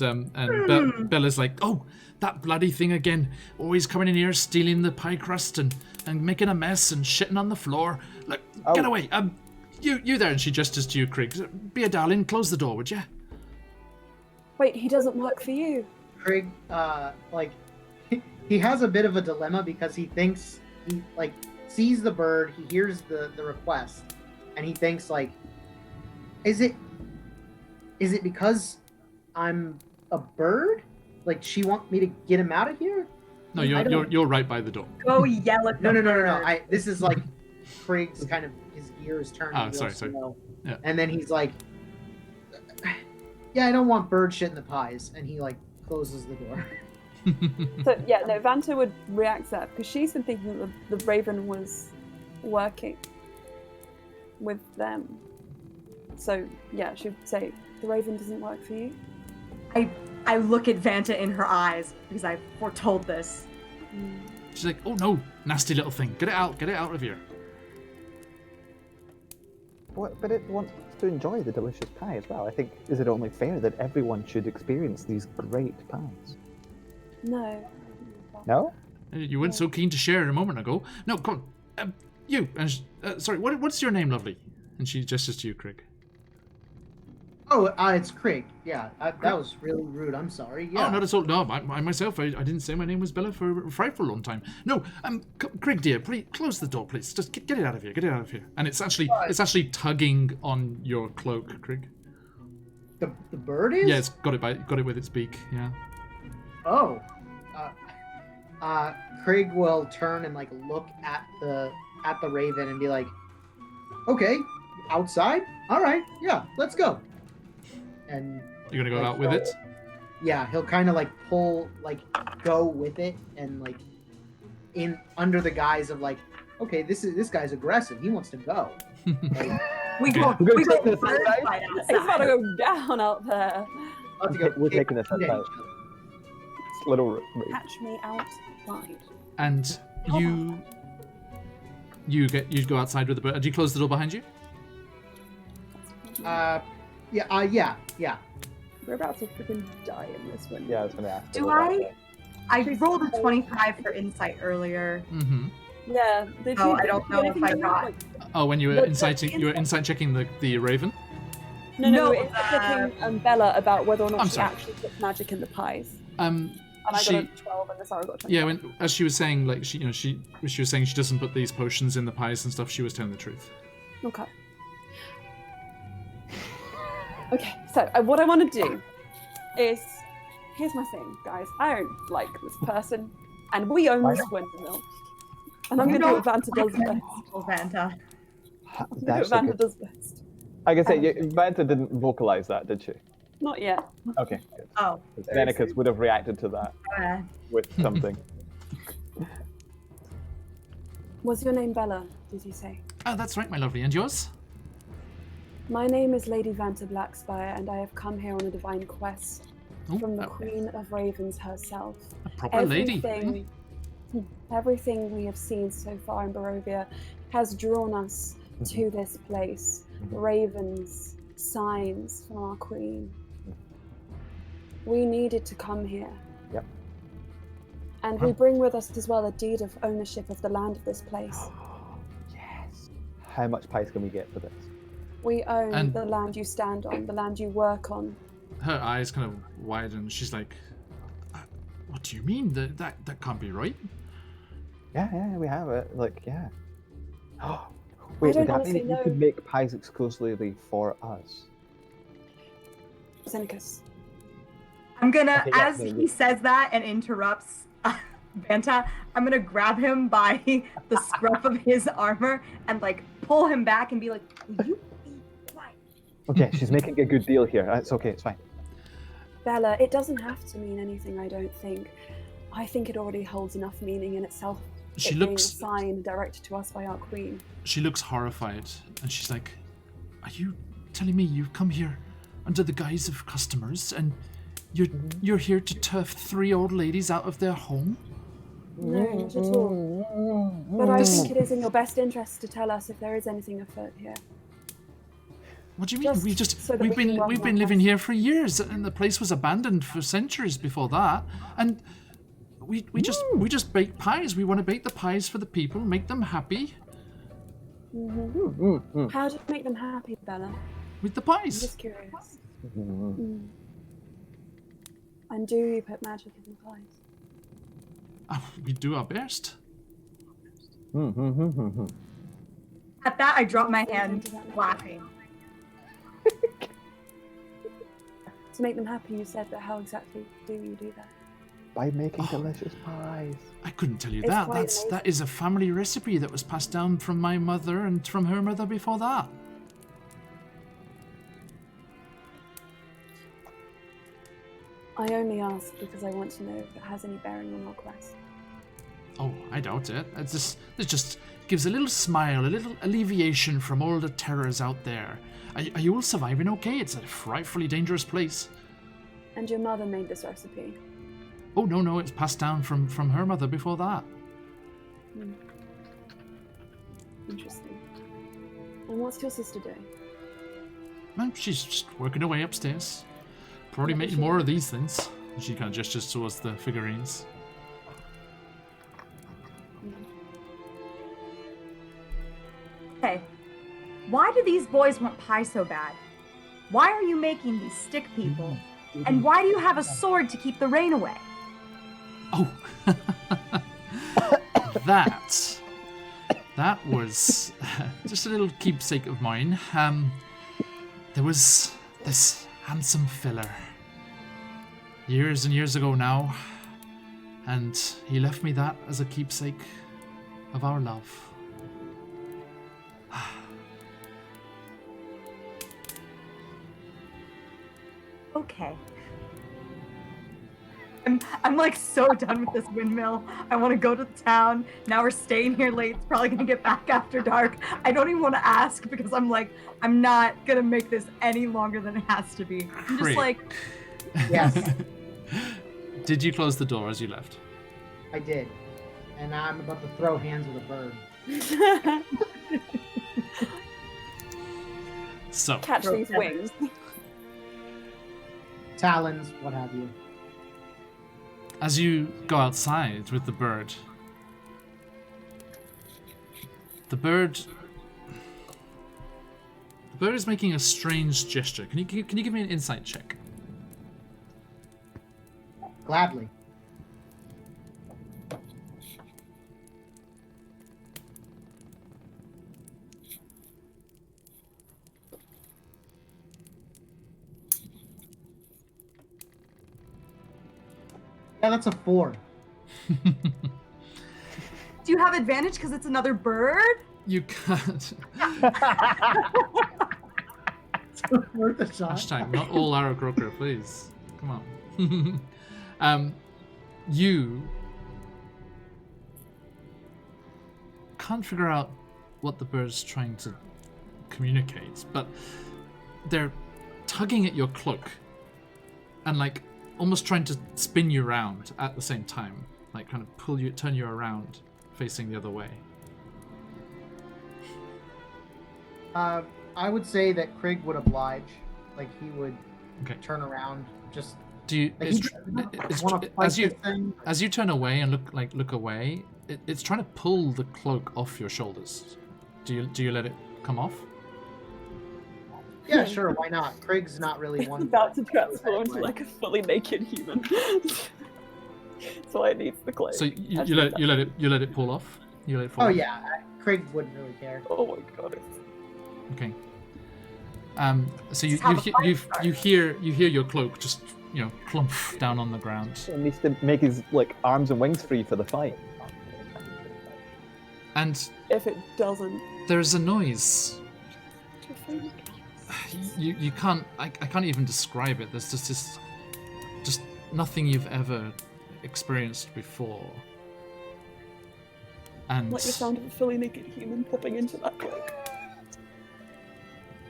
Bella's like, oh, that bloody thing again, always coming in here stealing the pie crust and making a mess and shitting on the floor. Look, get away, you there, and she gestures to you, Craig. Be a darling, close the door, would you? Wait, he doesn't work for you. Craig, he has a bit of a dilemma because he thinks he sees the bird, he hears the request, and he thinks is it because I'm a bird? Like she wants me to get him out of here? No, you're right by the door. Go yell at No. the bird. This is like Craig's kind of his gears turning. Oh, real sorry. slow. Yeah. And then he's like, yeah, I don't want bird shit in the pies, and he closes the door. So yeah, no, Vanta would react to that because she's been thinking that the Raven was working with them. So yeah, she'd say the Raven doesn't work for you. I look at Vanta in her eyes because I foretold this. She's like, oh no, nasty little thing, get it out of here. But it wants to enjoy the delicious pie as well. I think, is it only fair that everyone should experience these great pies? No. No? You weren't so keen to share a moment ago. No, come on. You. Sorry, what's your name, lovely? And she gestures to you, Craig. Oh, it's Craig. Yeah, that was really rude. I'm sorry. Yeah. Oh, not at all. No, I myself, I didn't say my name was Bella for a frightful long time. No, Craig, dear, please close the door, please. Just get it out of here. Get it out of here. And it's actually tugging on your cloak, Craig. The bird is? Yeah, it's got it with its beak. Yeah. Oh. Craig will turn and look at the raven and be like, okay, outside? All right, yeah, let's go. And You're gonna go out with it? Yeah, he'll kind of pull, go with it, and in under the guise of okay, this guy's aggressive. He wants to go. We go We're gonna take bird this fight outside. It's about to outside. go down out there. We're taking this outside. It's little. Catch me outside. And you go outside with the bird. Do you close the door behind you? Yeah. We're about to freaking die in this one. Yeah, I was gonna ask. Do I rolled a 25 for insight earlier. Mm-hmm. Yeah. Did Oh, you, I don't did you know do if I anything got- like- Oh, when you were The insight checking the raven. No, No, it's checking Bella about whether or not I'm she sorry. actually put magic in the pies. Um, And I she- got a 12 and the Sarah got a 20. yeah, as she was saying, she was saying she doesn't put these potions in the pies and stuff. She was telling the truth. Okay. Okay, so what I want to do is, here's my thing, guys. I don't like this person, and we own this windmill. And I'm going to do what No. Vanta does best. Oh, Vanta. I'm going to do That's what Vanta okay. does best. I can say, Vanta didn't vocalize that, did she? Not yet. Okay, good. Oh, Zeneca would have reacted to that uh, with something. Was your name Bella, did you say? Oh, that's right, my lovely. And yours? My name is Lady Vanta Blackspire, and I have come here on a divine quest Oh, from the a Queen of Ravens herself. proper lady. Everything we have seen so far in Barovia has drawn us to this place. Ravens, signs from our queen. We needed to come here. Yep. And we bring with us as well a deed of ownership of the land of this place. Yes. How much pies can we get for this? We own And- the land you stand on, the land you work on. Her eyes kind of widen. She's like, "What do you mean? That can't be right." Yeah, we have it. Like, yeah. Wait, don't would that honestly mean you know. could make pies exclusively for us? Zenekas. I'm gonna, Okay, yeah, as no, he says that and interrupts Vanta, I'm gonna grab him by the scruff of his armor and like pull him back and be like, "Will you be quiet?" Okay, she's making a good deal here. It's okay, it's fine. Bella, it doesn't have to mean anything, I don't think. I think it already holds enough meaning in itself. She it being a looks. sign directed to us by our queen. She looks horrified, and she's like, "Are you telling me you've come here under the guise of customers, and you're here to turf 3 old ladies out of their home?" No, not at all. But I think it is in your best interest to tell us if there is anything afoot here. What do you mean? Just so that we've we can been work we've on been our living plans. here for years, and the place was abandoned for centuries before that. And we just bake pies. We want to bake the pies for the people, make them happy How do you make them happy, Bella? with the I'm pies. just curious. And do you put magic in the pies? We do our best. At that, I drop my hand, laughing. To make them happy, you said, but how exactly do you do that? By making delicious pies. I couldn't tell you It's that. quite That is a family recipe that was passed down from my mother and from her mother before that. I only ask because I want to know if it has any bearing on our quest. Oh, I doubt it. It just gives a little smile, a little alleviation from all the terrors out there. Are you all surviving okay? It's a frightfully dangerous place. And your mother made this recipe. Oh, no, it's passed down from her mother before that. Interesting. And what's your sister doing? Well, she's just working away upstairs. Probably What making is she more of these things. And she kind of gestures towards the figurines. Hey, why do these boys want pie so bad? Why are you making these stick people? And why do you have a sword to keep the rain away? Oh, that was just a little keepsake of mine. There was this handsome fella years and years ago now, and he left me that as a keepsake of our love. Okay. I'm like so done with this windmill. I want to go to town. Now we're staying here late. It's probably gonna get back after dark. I don't even want to ask because I'm like, I'm not gonna make this any longer than it has to be. I'm just Great. like, Yes, Did you close the door as you left? I did. And I'm about to throw hands with a bird. So, Catch these wings. Talons, what have you. as you go outside with the bird is making a strange gesture. Can you give me an insight check? Gladly. Yeah, that's a 4. do Do you have advantage because it's another bird? You can't. Worth a shot. Hashtag not all Arrow Croaker, please. Come on. You can't figure out what the bird's trying to communicate, but they're tugging at your cloak and like almost trying to spin you around at the same time, like kind of turn you around facing the other way. I would say that Krieg would oblige. Like, he would turn around. Just do you? like, As you turn away and look away, it's trying to pull the cloak off your shoulders. Do you let it come off? Yeah, sure. Why not? Krieg's not really one. About to transform into like a fully naked human. So I need the clothes. So you let it pull off. You let it fall. Oh off? yeah, Krieg wouldn't really care. Oh my god. Okay. So you hear your cloak just clump down on the ground. He needs to make his like arms and wings free for the fight. And If it doesn't, there's a noise. You can't. I can't even describe it. There's just nothing you've ever experienced before. And like the sound of a fully naked human popping into that cloak.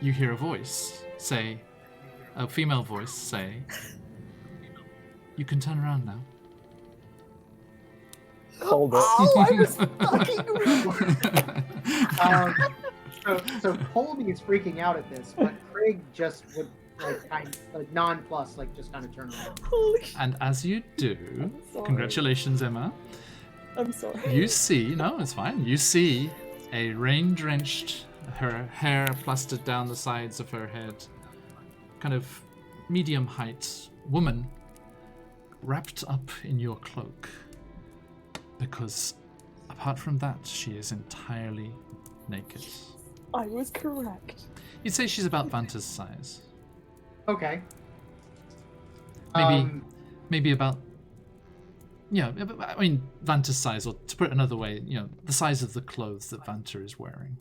you hear a voice say, a female voice say, "You can turn around now." Hold it. Oh, I was fucking So Colby is freaking out at this, but Krieg just would like nonplussed, like just kind of turn around. Holy shit. And as you do, Sorry. congratulations, Emma. I'm sorry. You see, no, it's fine. You see a rain-drenched, her hair plastered down the sides of her head, kind of medium height woman wrapped up in your cloak. Because apart from that, she is entirely naked. I was correct. You'd say she's about Vanta's size. Okay. Maybe about, I mean, Vanta's size, or to put it another way, the size of the clothes that Vanta is wearing.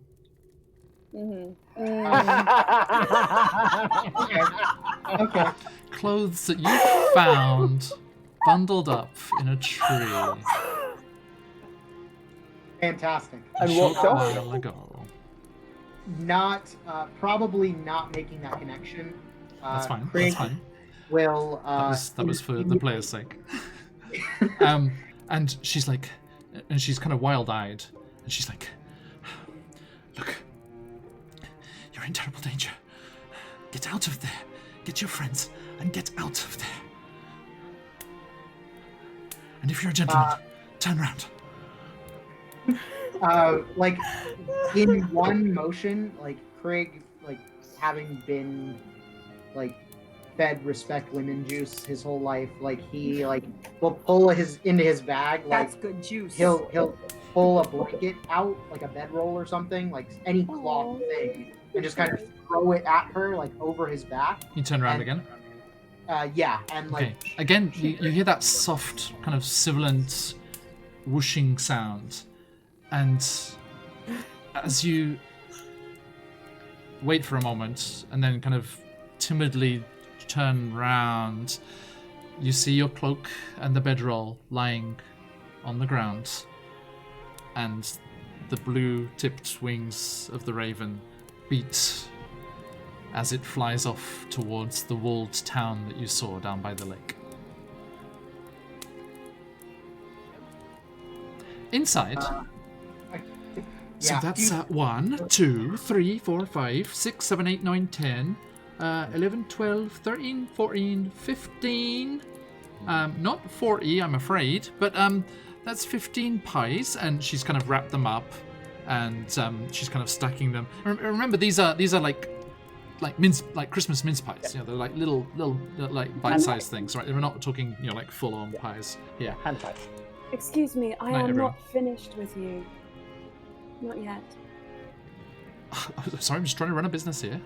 Okay. Clothes that you found bundled up in a tree Fantastic. a And short walked off? while ago. Not probably not making that connection. That's fine. Krieg That's fine. Will That was for the player's sake. And she's like, and she's kind of wild-eyed, and she's like, "Look, you're in terrible danger. Get out of there. Get your friends and get out of there. And if you're a gentleman, turn around." Like in one motion, like Krieg, like having been like fed respect lemon juice his whole life, like he like will pull into his bag, like That's good juice. he'll pull a blanket out, like a bedroll or something, like any cloth thing, and just kind of throw it at her, like over his back. You turn around And- again. Yeah, and like Okay. Again, you hear that soft, kind of sibilant, whooshing sound, and as you wait for a moment and then kind of timidly turn round, you see your cloak and the bedroll lying on the ground, and the blue-tipped wings of the raven beat as it flies off towards the walled town that you saw down by the lake. Inside, so yeah, that's 1, 2, 3, 4, 5, 6, 7, 8, 9, 10, 11, 12, 13, 14, 15. Not 40, I'm afraid, but that's 15 pies, and she's kind of wrapped them up, and she's kind of stacking them. Remember, these are like mince, like Christmas mince pies. They're like little like bite-sized things, right? We're not talking like full-on pies. Yeah. Hand pie. Excuse me, I Night, am everyone. not finished with you. Not yet. Sorry, I'm just trying to run a business here.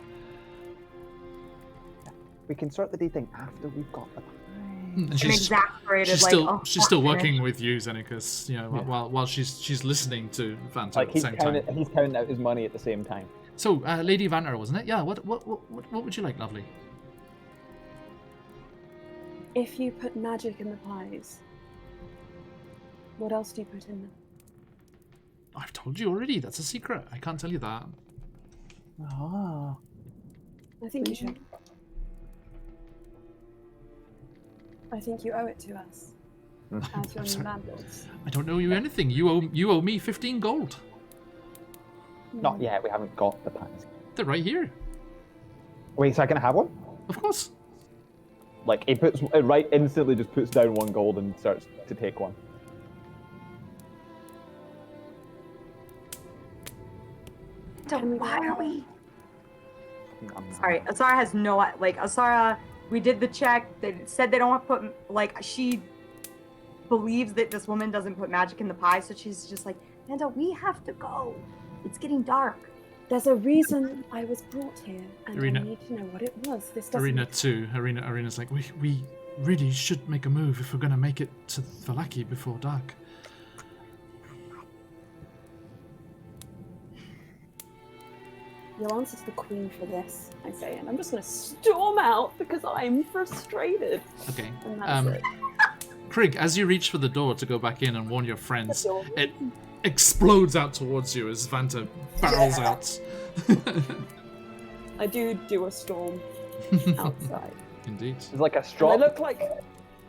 We can sort the dating after we've got the pie. And I'm exasperated. she's like, still oh, she's still fuck, working with you, Xenicus. You know, while she's listening to Vanta Like at the he's same counting, time. he's counting out his money at the same time. So, Lady Vanta, wasn't it? Yeah. What would you like, lovely? If you put magic in the pies, what else do you put in them? I've told you already. That's a secret. I can't tell you that. Ah. I think you should. I think you owe it to us as your I'm new sorry. landlords. I don't owe you anything. You owe me 15 gold. Not yet. We haven't got the pies. They're right here. Wait, so I can have one? Of course. Like he puts it right instantly, just puts down 1 gold and starts to take one. So why are we? I'm Sorry, Asara has no like. Asara, we did the check. They said they don't want to put like. She believes that this woman doesn't put magic in the pie, so she's just like, Amanda, we have to go. It's getting dark. There's a reason I was brought here, and Irina. I need to know what it was. This doesn't. Arena too. Arena's like, we really should make a move if we're gonna make it to Valaki before dark. You'll answer to the queen for this, I say, and I'm just going to storm out because I'm frustrated. Okay. And that's it. Krieg, as you reach for the door to go back in and warn your friends, The door. it explodes out towards you as Vanta barrels out. I do a storm outside. Indeed. It's like a And straw. I look like,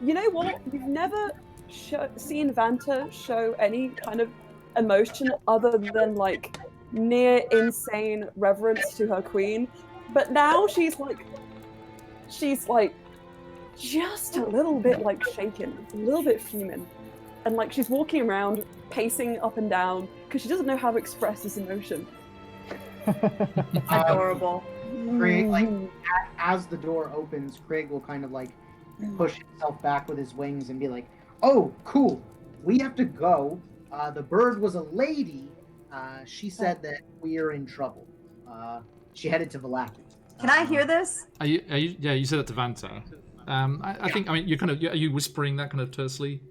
you know what? You've never seen Vanta show any kind of emotion other than like near insane reverence to her queen. But now she's like just a little bit like shaken, a little bit fuming. And like she's walking around, pacing up and down, because she doesn't know how to express this emotion. Adorable. Craig, like as the door opens, Craig will kind of like push himself back with his wings and be like, "Oh, cool. We have to go. The bird was a lady. She said that we are in trouble. She headed to Valaki." Can I hear this? Are you? Yeah, you said that to Vanta. I think. I mean, you're kind of. Are you whispering that kind of tersely?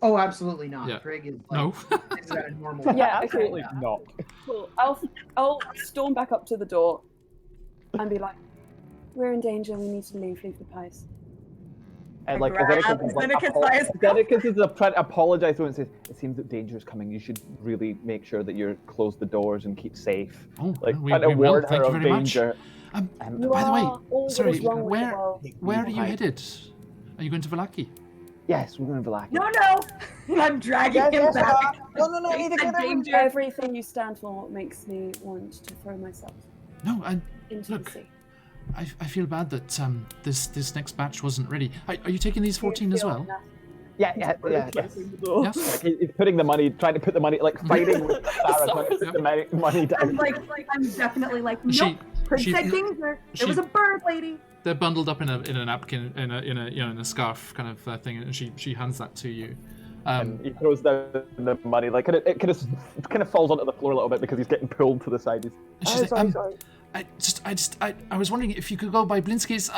Oh, absolutely not. Yeah. Craig is like, No. is at a normal. Yeah, Absolutely okay. not. Cool. I'll storm back up to the door and be like, "We're in danger. We need to leave the pies." And like Grab Xenicus by his Xenicus is trying to apologize to him and says, "It seems that danger is coming. You should really make sure that you close the doors and keep safe." Oh, Like we trying to will. warn Thank her you of very much. danger. You By the way, are all that sorry, is wrong with the world. where are you headed? Are you going to Valaki? Yes, we're going to Valaki. No. And I'm dragging him back. No, I need to get out. Danger. Everything you stand for makes me want to throw myself No, into Look. the sea. I feel bad that this next batch wasn't ready. Are you taking these 14 as well? Yeah. Yes. Yes. Like, he's putting the money, trying to put the money, like fighting with Sarah, trying to put the money I'm down. I'm definitely like, nope. She- Prince she- said danger. she- There was a bird lady. They're bundled up in a napkin, in a scarf kind of thing, and she hands that to you. And he throws down the money, like it kind of falls onto the floor a little bit because he's getting pulled to the side. He's, And she's like, sorry. I was wondering if you could go by Blinsky's.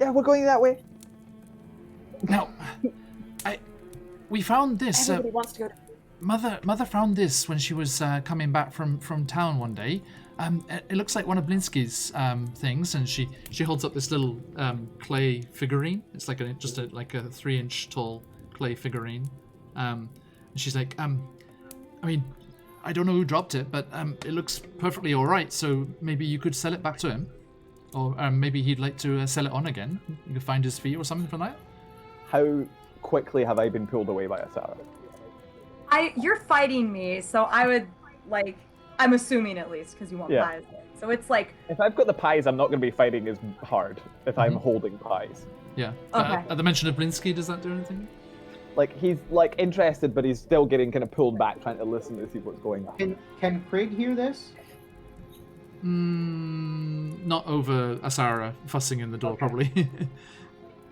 Yeah, we're going that way. Now, we found this. Everybody wants to go to Mother found this when she was coming back from town one day. It looks like one of Blinsky's things, and she holds up this little clay figurine. It's like a 3-inch tall clay figurine. And she's like, I mean, I don't know who dropped it, but it looks perfectly all right. So maybe you could sell it back to him, or maybe he'd like to sell it on again. You could find his fee or something from that. How quickly have I been pulled away by a Sarah? You're fighting me, so I would like. I'm assuming at least because you want Yeah. pies. So it's like, If I've got the pies, I'm not going to be fighting as hard if I'm holding pies. Yeah. Okay. At the mention of Blinsky, does that do anything? Like he's like interested, but he's still getting kind of pulled back, trying to listen to see what's going on. Can Craig hear this? Not over Asara fussing in the door, probably.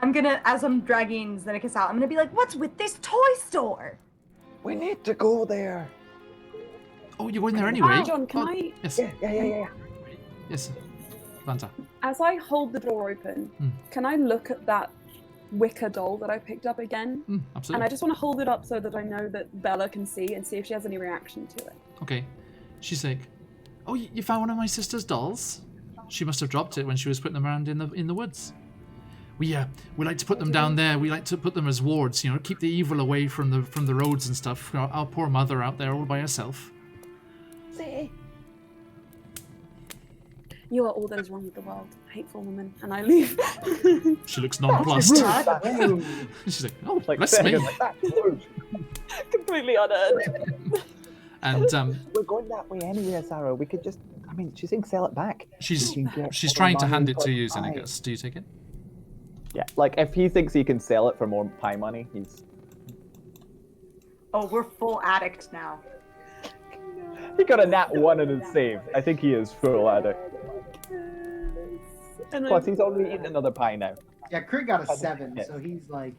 I'm gonna, as I'm dragging Xenicus out, I'm gonna be like, what's with this toy store? We need to go there. Oh, you're going there anyway. John, can I? Yes. Yeah. Yes. Vanta. As I hold the door open, can I look at that wicker doll that I picked up again? And Absolutely. I just want to hold it up so that I know that Bella can see and see if she has any reaction to it. Okay. She's like, "Oh, you found one of my sister's dolls? She must have dropped it when she was putting them around in the woods. We like to put them down there. We like to put them as wards, keep the evil away from the roads and stuff. Our poor mother out there all by herself." You are all that is wrong with the world, hateful woman, and I leave. She looks nonplussed. She's like, "Oh, Like, bless me." like that. Rude. Completely unearned. And We're going that way anyway, Sarah. We could just. I mean, she's saying sell it back. she's We can get she's more trying to money hand it for to you, pie. Xenacus. Do you take it? Yeah, like if he thinks he can sell it for more pie money, he's. Oh, we're full addict now. He got a nat 1 in his save. I think he is full addict. And Plus, he's already eaten another pie now. Yeah, Krig got a 7, so he's like.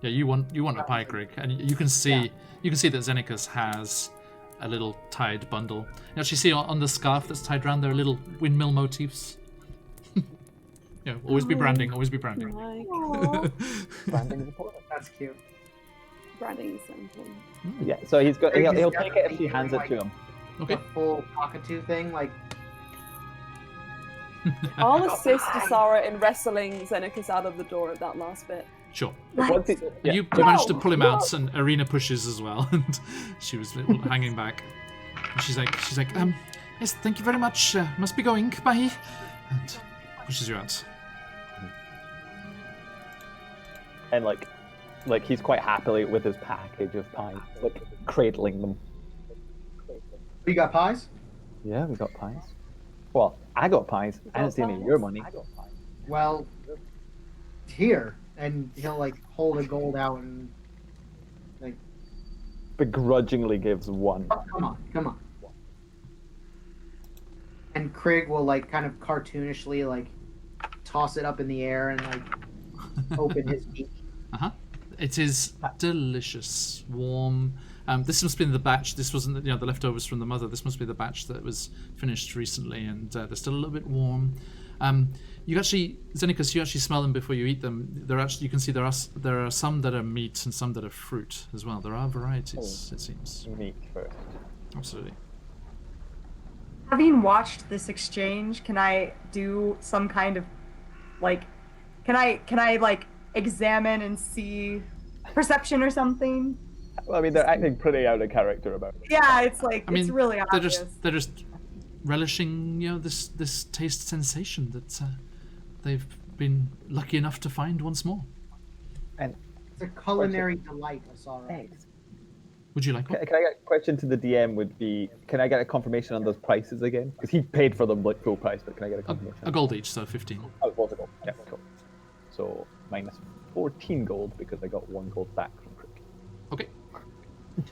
Yeah, you want a pie, Greg, and you can see that Xenacus has a little tied bundle. You actually see on the scarf that's tied around there are little windmill motifs. Always be branding. Always be branding. Branding is important. That's cute. Branding is so important. Yeah, so he'll take it if she hands it to him. Okay. The full cockatoo thing, like. I'll assist Sarah in wrestling Xenacus out of the door at that last bit. Sure. Once he, yeah. You managed to pull him out, and Arena pushes as well, and she was hanging back. And she's like, yes, thank you very much. Must be going. Bye. And pushes you out. And like he's quite happily with his package of pies, like cradling them. You got pies? Yeah, we got pies. Well, I got pies. I didn't see any of your money. Well, here. And he'll like hold a gold out and like. Begrudgingly gives 1. Oh, come on. And Krig will like kind of cartoonishly like toss it up in the air and like open his beak. It is delicious, warm. This must be the batch. This wasn't the leftovers from the mother. This must be the batch that was finished recently, and they're still a little bit warm. You actually, Xenacus, you actually smell them before you eat them. You can see there are some that are meat and some that are fruit as well. There are varieties, it seems. Meat first. Absolutely. Having watched this exchange, can I do some kind of like can I like examine and see perception or something? Well, I mean, they're acting pretty out of character about it. Yeah, it's like it's really obvious. They're just relishing, this taste sensation that they've been lucky enough to find once more. And It's a culinary delight, Asara. eggs. Would you like one? Can I get a question to the DM? Would be, can I get a confirmation on those prices again? Because he paid for them like full price, but can I get a confirmation? A gold each, so 15. Oh, it was a gold. Yeah, cool. So minus 14 gold because I got 1 gold back from Crick. Okay.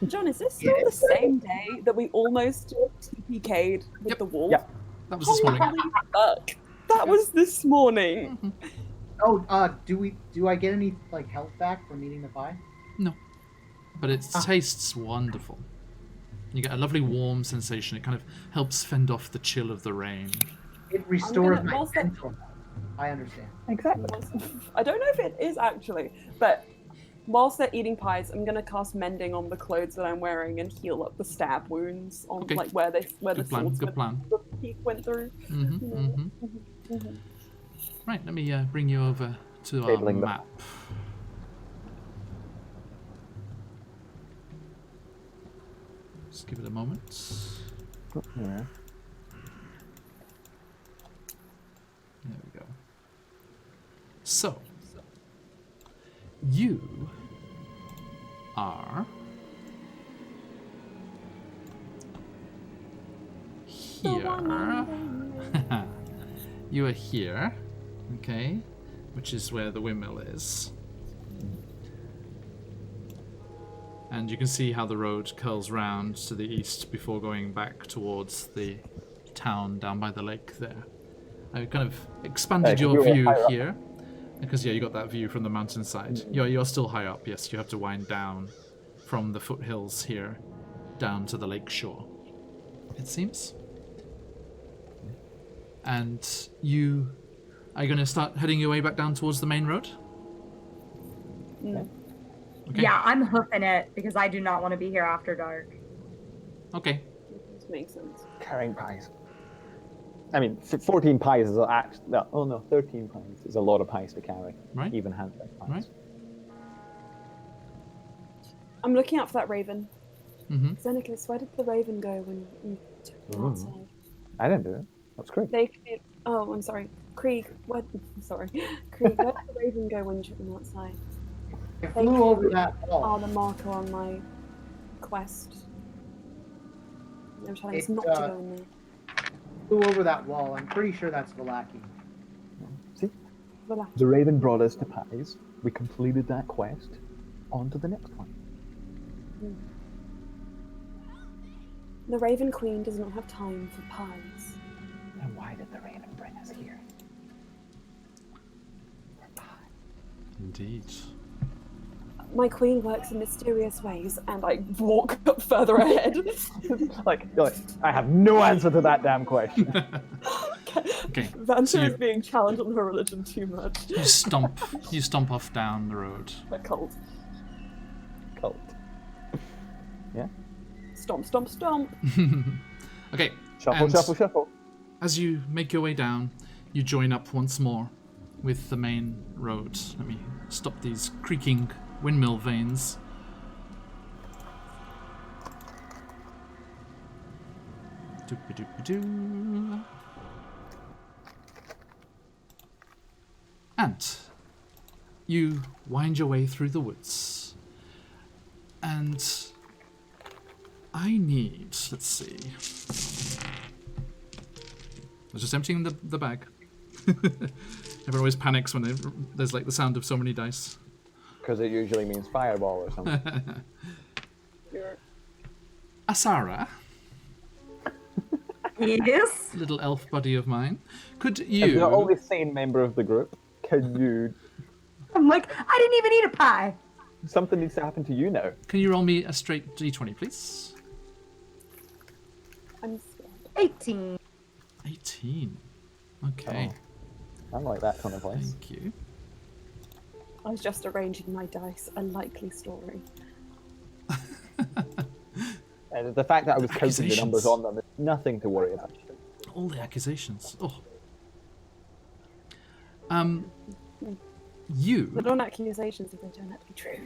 John, is this still the same day that we almost TPK'd with the wolf? Yeah. That was this morning. Holy fuck. That was this morning. Oh, do I get any like health back from eating the pie? No. But it tastes wonderful. You get a lovely warm sensation. It kind of helps fend off the chill of the rain. It restores my whilst that- mental. I understand. Exactly. I don't know if it is actually, but whilst they're eating pies, I'm gonna cast mending on the clothes that I'm wearing and heal up the stab wounds on Okay. like where the Good plan. swords Good plan. the teeth went through. Right, let me bring you over to our Cabling them. map. Just give it a moment. Yeah. There we go. So, you are here. You are here, okay, which is where the windmill is. And you can see how the road curls round to the east before going back towards the town down by the lake there. I kind of expanded you your were view higher up. here, because you got that view from the mountainside. You're still high up, yes. You have to wind down from the foothills here down to the lake shore, it seems. And you are you going to start heading your way back down towards the main road? Mm. Okay. Yeah, I'm hoofing it because I do not want to be here after dark. Okay. This makes sense. Carrying pies. I mean, 14 pies is actually... Oh no, 13 pies is a lot of pies to carry. Right. Even hand-picked pies. Right. I'm looking out for that raven. Mm-hmm. Xenakis, where did the raven go when you took them Ooh. outside? I didn't do it. That's great. They could... Oh, I'm sorry. Krieg, where... Sorry. Krieg, where did the raven go when you took them outside? It They flew over could- that are wall. the marker on my quest. I'm telling us It, not to go in there. Flew over that wall. I'm pretty sure that's Valaki. See? Relax. The raven brought us to pies. We completed that quest. On to the next one. The Raven Queen does not have time for pies. Then why did the raven bring us here? For pie. Indeed. My queen works in mysterious ways, and I walk up further ahead. Like, you're like, I have no answer to that damn question. Okay. Vanta So you- is being challenged on her religion too much. You stomp off down the road. A cult. Cult. Yeah? Stomp, stomp, stomp. Okay. Shuffle, and shuffle, shuffle. As you make your way down, you join up once more with the main road. Let me stop these creaking windmill vanes. Doop-a-doop-a-doo. And you wind your way through the woods. And I need, let's see. I was just emptying the bag. Everyone always panics when there's like the sound of so many dice. Because it usually means fireball or something. Asara, Yes. little elf buddy of mine, could If you're the you... only sane member of the group, can you... I'm like, I didn't even eat a pie. Something needs to happen to you now. Can you roll me a straight d20, please? I'm scared. 18. 18. Okay, I like that kind of place. thank you. I was just arranging my dice. A likely story. The fact that I was counting the numbers Accusations. on them is nothing to worry about. All the accusations. Oh. You But on accusations if they turn out to be true.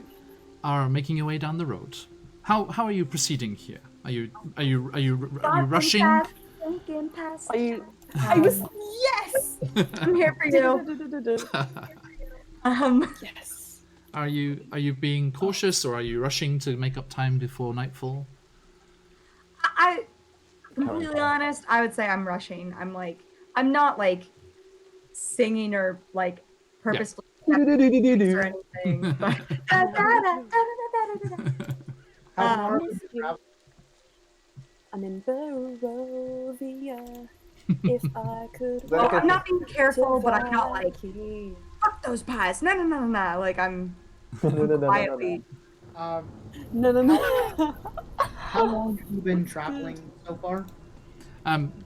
are making your way down the road. How are you proceeding here? Are you rushing? Are you... I was... Yes! I'm here for you. Yes. Are you being cautious, or are you rushing to make up time before nightfall? I completely honest, I would say I'm rushing. I'm not like singing or like purposely or anything. But How far are you traveling? I'm in Barovia. If I could... well, I'm not being careful, but I'm not like Valaki. fuck those pies. No. Like I'm No. quietly. No. How long have you been traveling so far?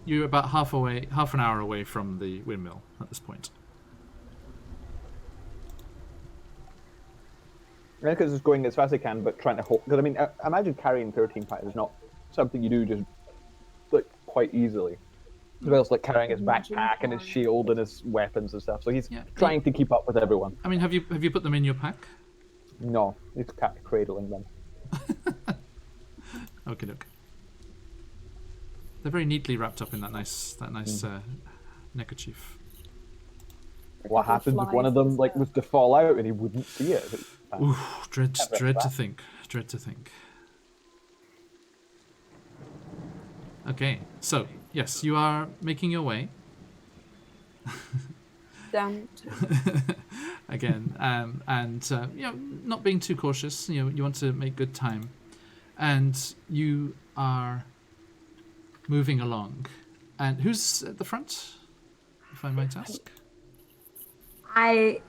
You're about half an hour away from the windmill at this point. I think it's just going as fast as I can, but trying to hold. Because I mean, I imagine carrying 13 pies is not something you do just like quite easily. As well as like carrying his backpack and his shield and his weapons and stuff. So he's Yeah. trying to keep up with everyone. I mean, have you put them in your pack? No, he's cradling them. Okay, look. They're very neatly wrapped up in that nice neckerchief. What happens if one of them like was to fall out and he wouldn't see it? Ooh, dread to think. Dread to think. Okay, so yes, you are making your way Down. again, and you know, not being too cautious. You know, you want to make good time, and you are moving along. And who's at the front, if I might ask? I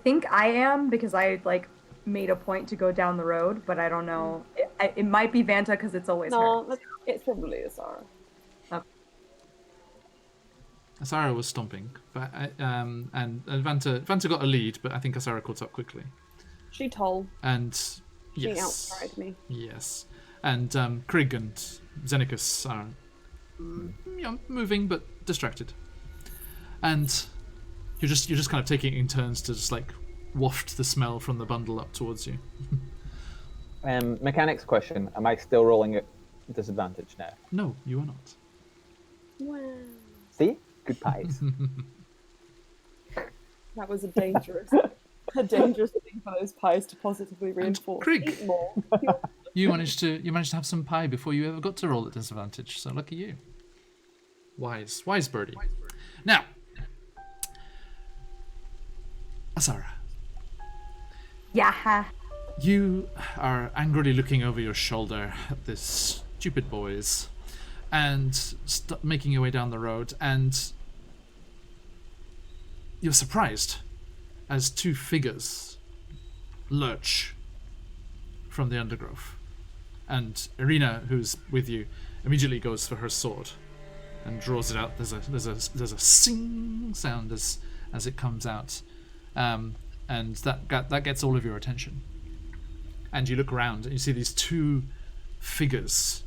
think I am because I like made a point to go down the road, but I don't know. It might be Vanta because it's always her. No, it's probably Asara. Asara was stomping, but and Vanta got a lead, but I think Asara caught up quickly. She told. And She yes, outside me. yes, and Krieg and Xenicus are moving but distracted, and you're just kind of taking it in turns to just like waft the smell from the bundle up towards you. Mechanics question: am I still rolling at disadvantage now? No, you are not. Wow. See, good pies. That was a dangerous thing for those pies to positively reinforce. Krieg. Eat more. You managed to have some pie before you ever got to roll at disadvantage. So lucky you. Wise birdie. Now, Asara, Yeah. you are angrily looking over your shoulder at this stupid boys, and making your way down the road, and you're surprised as two figures lurch from the undergrowth. And Irina, who's with you, immediately goes for her sword and draws it out. There's a sing sound as it comes out, and that gets all of your attention. And you look around and you see these two figures,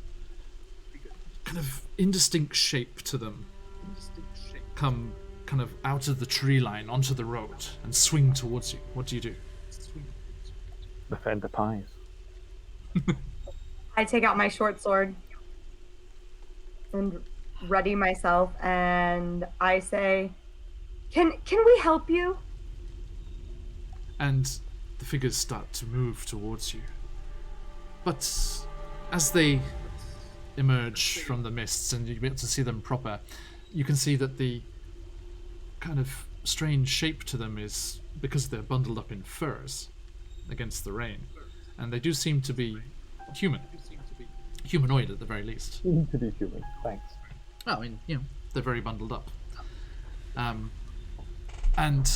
kind of indistinct shape to them, come kind of out of the tree line onto the road and swing towards you. What do you do? Defend the pies. I take out my short sword and ready myself, and I say, "Can we help you?" And the figures start to move towards you. But as they emerge from the mists and you get to see them proper, you can see that the kind of strange shape to them is because they're bundled up in furs against the rain. And they do seem to be humanoid at the very least. To be human, thanks. Well, I mean, they're very bundled up. And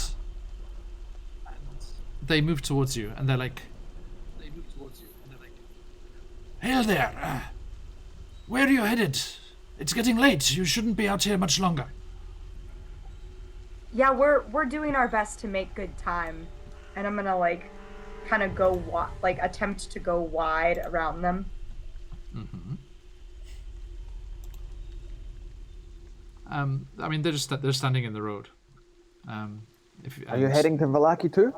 they move towards you, and they're like, "Hail there! Where are you headed? It's getting late. You shouldn't be out here much longer." Yeah, we're doing our best to make good time, and I'm gonna like kind of go attempt to go wide around them. Mm-hmm. I mean, they're standing in the road. Are you heading to Vallaki too?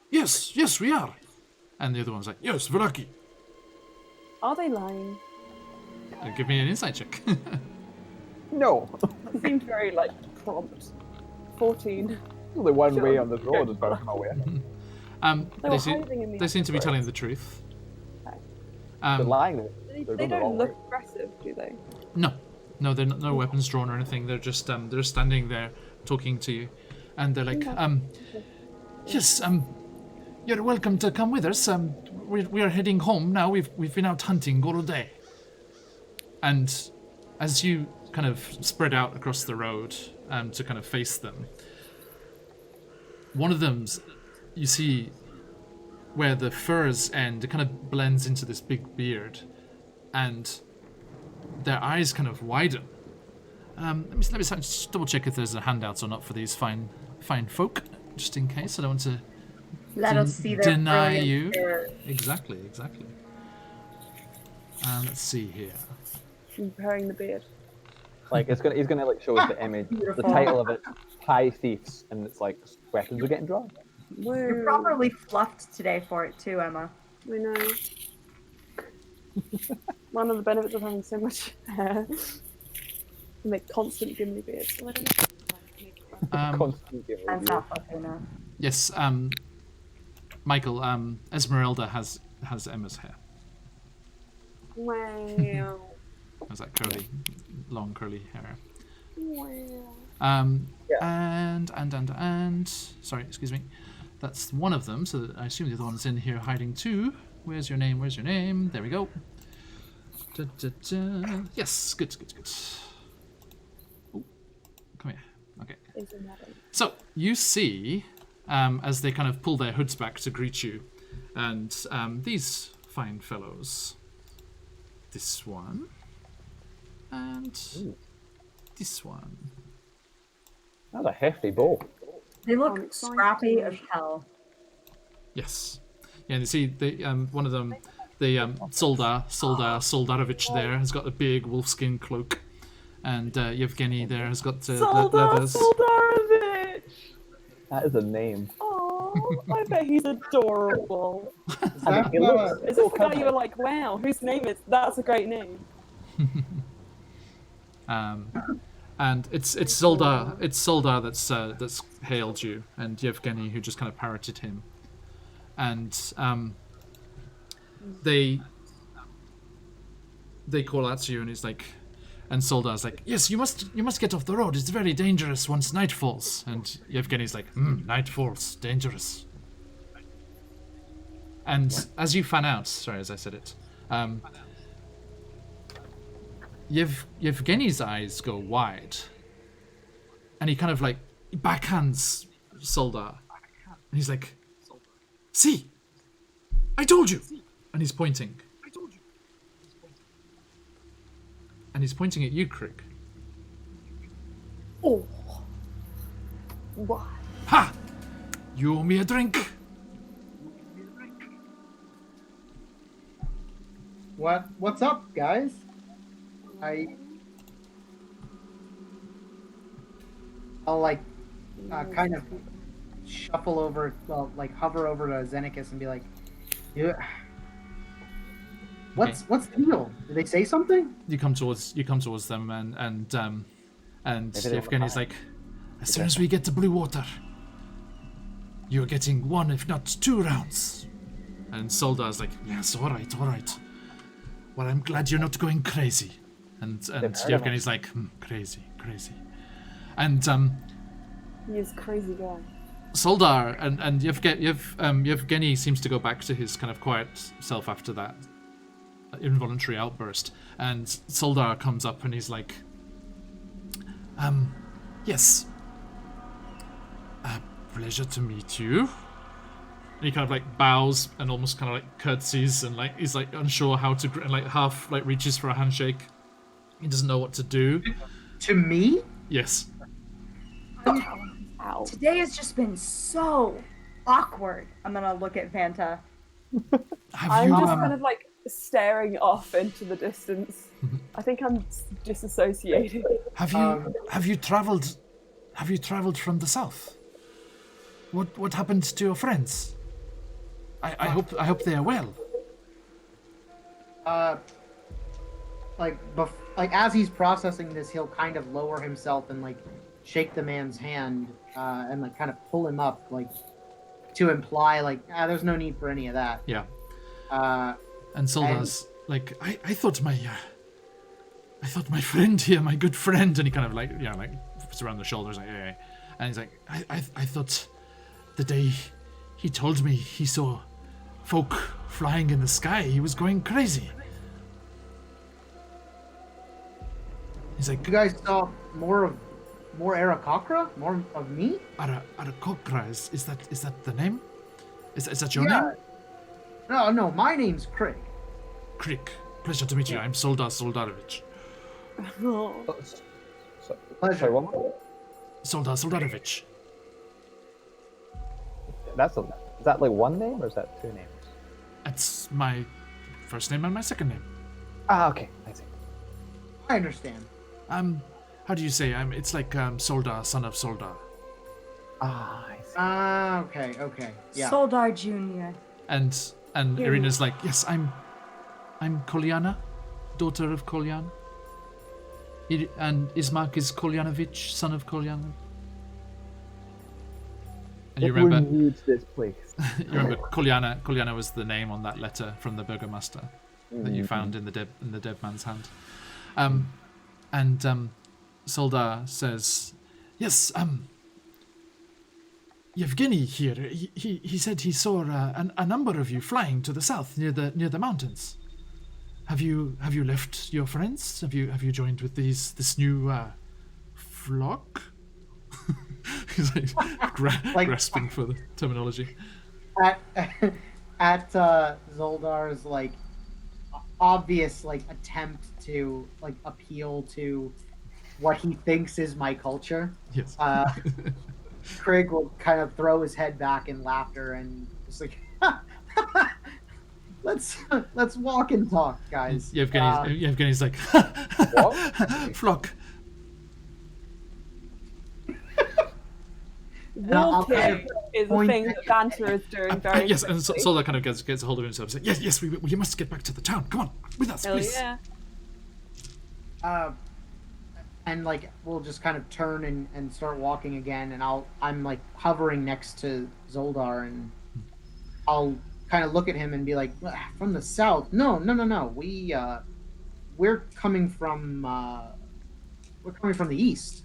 Yes, we are. And the other one's like, "Yes, Vallaki." Are they lying? Give me an insight check. No. That seemed very prompt. 14. Only one way on this road as far as I'm aware. They were hiding in the they seem to be undergrowth. telling the truth. Okay. They're lying. They They're going the don't wrong look way. aggressive, do they? No, they're no weapons drawn or anything. They're just they're standing there talking to you, and they're like, "Yes, you're welcome to come with us. We are heading home now. We've been out hunting all day." And as you kind of spread out across the road to kind of face them, one of them's, you see where the furs end, it kind of blends into this big beard, and their eyes kind of widen. Let me just double check if there's a handout or not for these fine folk, just in case. I don't want to Let us see their deny brilliant you. spirit. Exactly. Let's see here. Comparing the beard. He's gonna show us the image. The Beautiful. title of it, Pie Thieves, and it's like weapons are getting drawn. You're Woo. properly fluffed today for it too, Emma. We know. One of the benefits of having so much hair. You make constant gimli beards. So I don't know. Constant game That's review. not fucking enough. Yes, Michael, Esmeralda has Emma's hair. Wow. Has that curly, long curly hair. Wow. And sorry, excuse me. That's one of them, so I assume the other one's in here hiding too. Where's your name? There we go. Yes, good. Oh, come here. Okay. Isn't that it? So you see, as they kind of pull their hoods back to greet you, and these fine fellows. This one. And this one. That's a hefty bow. They look I'm excited. scrappy as hell. Yes. Yeah, and you see the one of them, the Soldarovich there has got a big wolfskin cloak, and Yevgeny there has got leathers. Soldarovich! That is a name. Oh, I bet he's adorable. Is I mean, that, he looks Is so this the guy you cuddly. were like, wow, whose name is? That's a great name. And it's Soldar that's hailed you, and Yevgeny who just kind of parroted him, and they call out to you, and he's like, and Soldar's like, yes, you must get off the road. It's very dangerous once night falls. And Yevgeny's like, night falls, dangerous. And as you fan out, sorry, as I said it, Yevgeny's eyes go wide, and he kind of like backhands Soldar, and he's like, "See, I told you," and he's pointing, and he's pointing at you, Krieg. Oh. Why? Ha! You owe me a drink. What's up, guys? I'll like kind of shuffle over, well, like hover over to Xenakis and be like, yeah. What's the deal? Did they say something? You come towards them, and Yevgeny's like, as soon as we get to Blue Water, you're getting 1, if not 2 rounds. And Soldar's like, yes, all right. Well, I'm glad you're not going crazy. And Yevgeny's like, crazy. And He's a crazy guy. Soldar and Yevgeny seems to go back to his kind of quiet self after that involuntary outburst. And Soldar comes up and he's like, yes. Pleasure to meet you. And he kind of like bows and almost kind of like curtsies and like he's like unsure how to and like half like reaches for a handshake. He doesn't know what to do. To me? Yes. Ow. Today has just been so awkward. I'm gonna look at Vanta. Have I'm you just kind of like staring off into the distance. I think I'm disassociated. have you traveled from the south? What happened to your friends? I hope they are well. Like as he's processing this, he'll kind of lower himself and like shake the man's hand and like kind of pull him up, like to imply like there's no need for any of that. Yeah. And Soldar's like, I thought my friend here, my good friend, and he kind of like like puts around the shoulders like, hey. And he's like, I thought the day he told me he saw folk flying in the sky, he was going crazy. He's like, You guys saw more Aarakocra? More of me? Aarakocra, is that the name? Is that your name? No, my name's Krieg. Krieg, pleasure to meet you. I'm Soldar Soldarovich. Oh. Pleasure. Sorry, one more. Soldar Soldarovich. Is that like one name or is that 2 names? That's my first name and my second name. Ah, okay. I see. I understand. How do you say? It's like Soldar, son of Soldar. Ah, I see. Okay. Yeah. Soldar Jr. And Irina's like, yes, I'm Kolyana, daughter of Kolyan. And Ismark is Kolyanovich, son of Kolyan. And you remember needs this place? you remember Kolyana was the name on that letter from the Burgomaster that you found in the dead man's hand. And Soldar says, yes, Yevgeny here, he said he saw a number of you flying to the south near the mountains. Have you left your friends? Have you joined with this new flock? He's like grasping for the terminology. At Zoldar's like obvious like attempt to like appeal to what he thinks is my culture, Yes. Craig will kind of throw his head back in laughter and just like, let's walk and talk, guys. Yevgeny's like, What? Flock. And I'll kind of is the point thing that Banter is doing very Yes, and quickly. Solda kind of gets a hold of himself. He's like, yes, we must get back to the town. Come on, with us, Hell please. yeah. And like we'll just kind of turn and start walking again, and I'm like hovering next to Zoldar, and I'll kind of look at him and be like, from the south? No. We're coming from the east.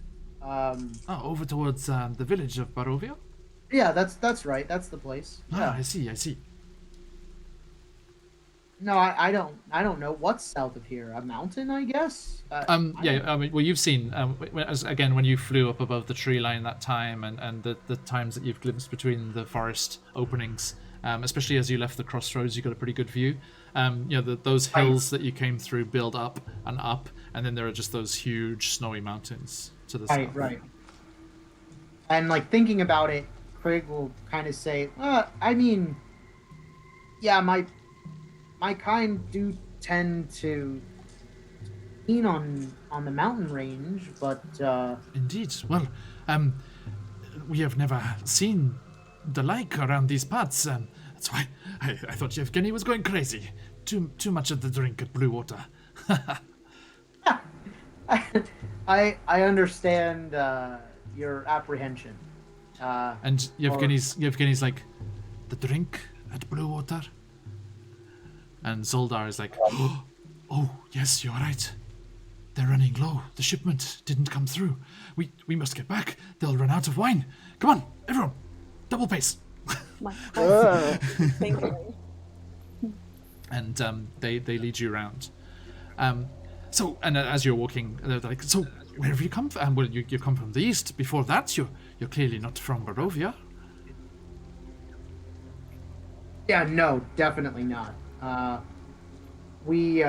Over towards the village of Barovia. Yeah, that's right. That's the place. Yeah. I see. No, I don't know what's south of here. A mountain, I guess. I mean, well, you've seen when you flew up above the tree line that time, and the times that you've glimpsed between the forest openings, especially as you left the crossroads, you got a pretty good view. Those hills that you came through build up, and then there are just those huge snowy mountains to the south. Right. And like thinking about it, Craig will kind of say, I mean, yeah, my kind do tend to lean on the mountain range, but Indeed. Well, we have never seen the like around these parts. That's why I thought Yevgeny was going crazy. Too much of the drink at Blue Water. I understand your apprehension. And Yevgeny's like, the drink at Blue Water? And Zoldar is like, oh, yes, you're right. They're running low. The shipment didn't come through. We must get back. They'll run out of wine. Come on, everyone. Double pace. My God. Thinking. And they lead you around. As you're walking, they're like, so where have you come from? Well, you've come from the east. Before that, you're clearly not from Barovia. Yeah, no, definitely not. We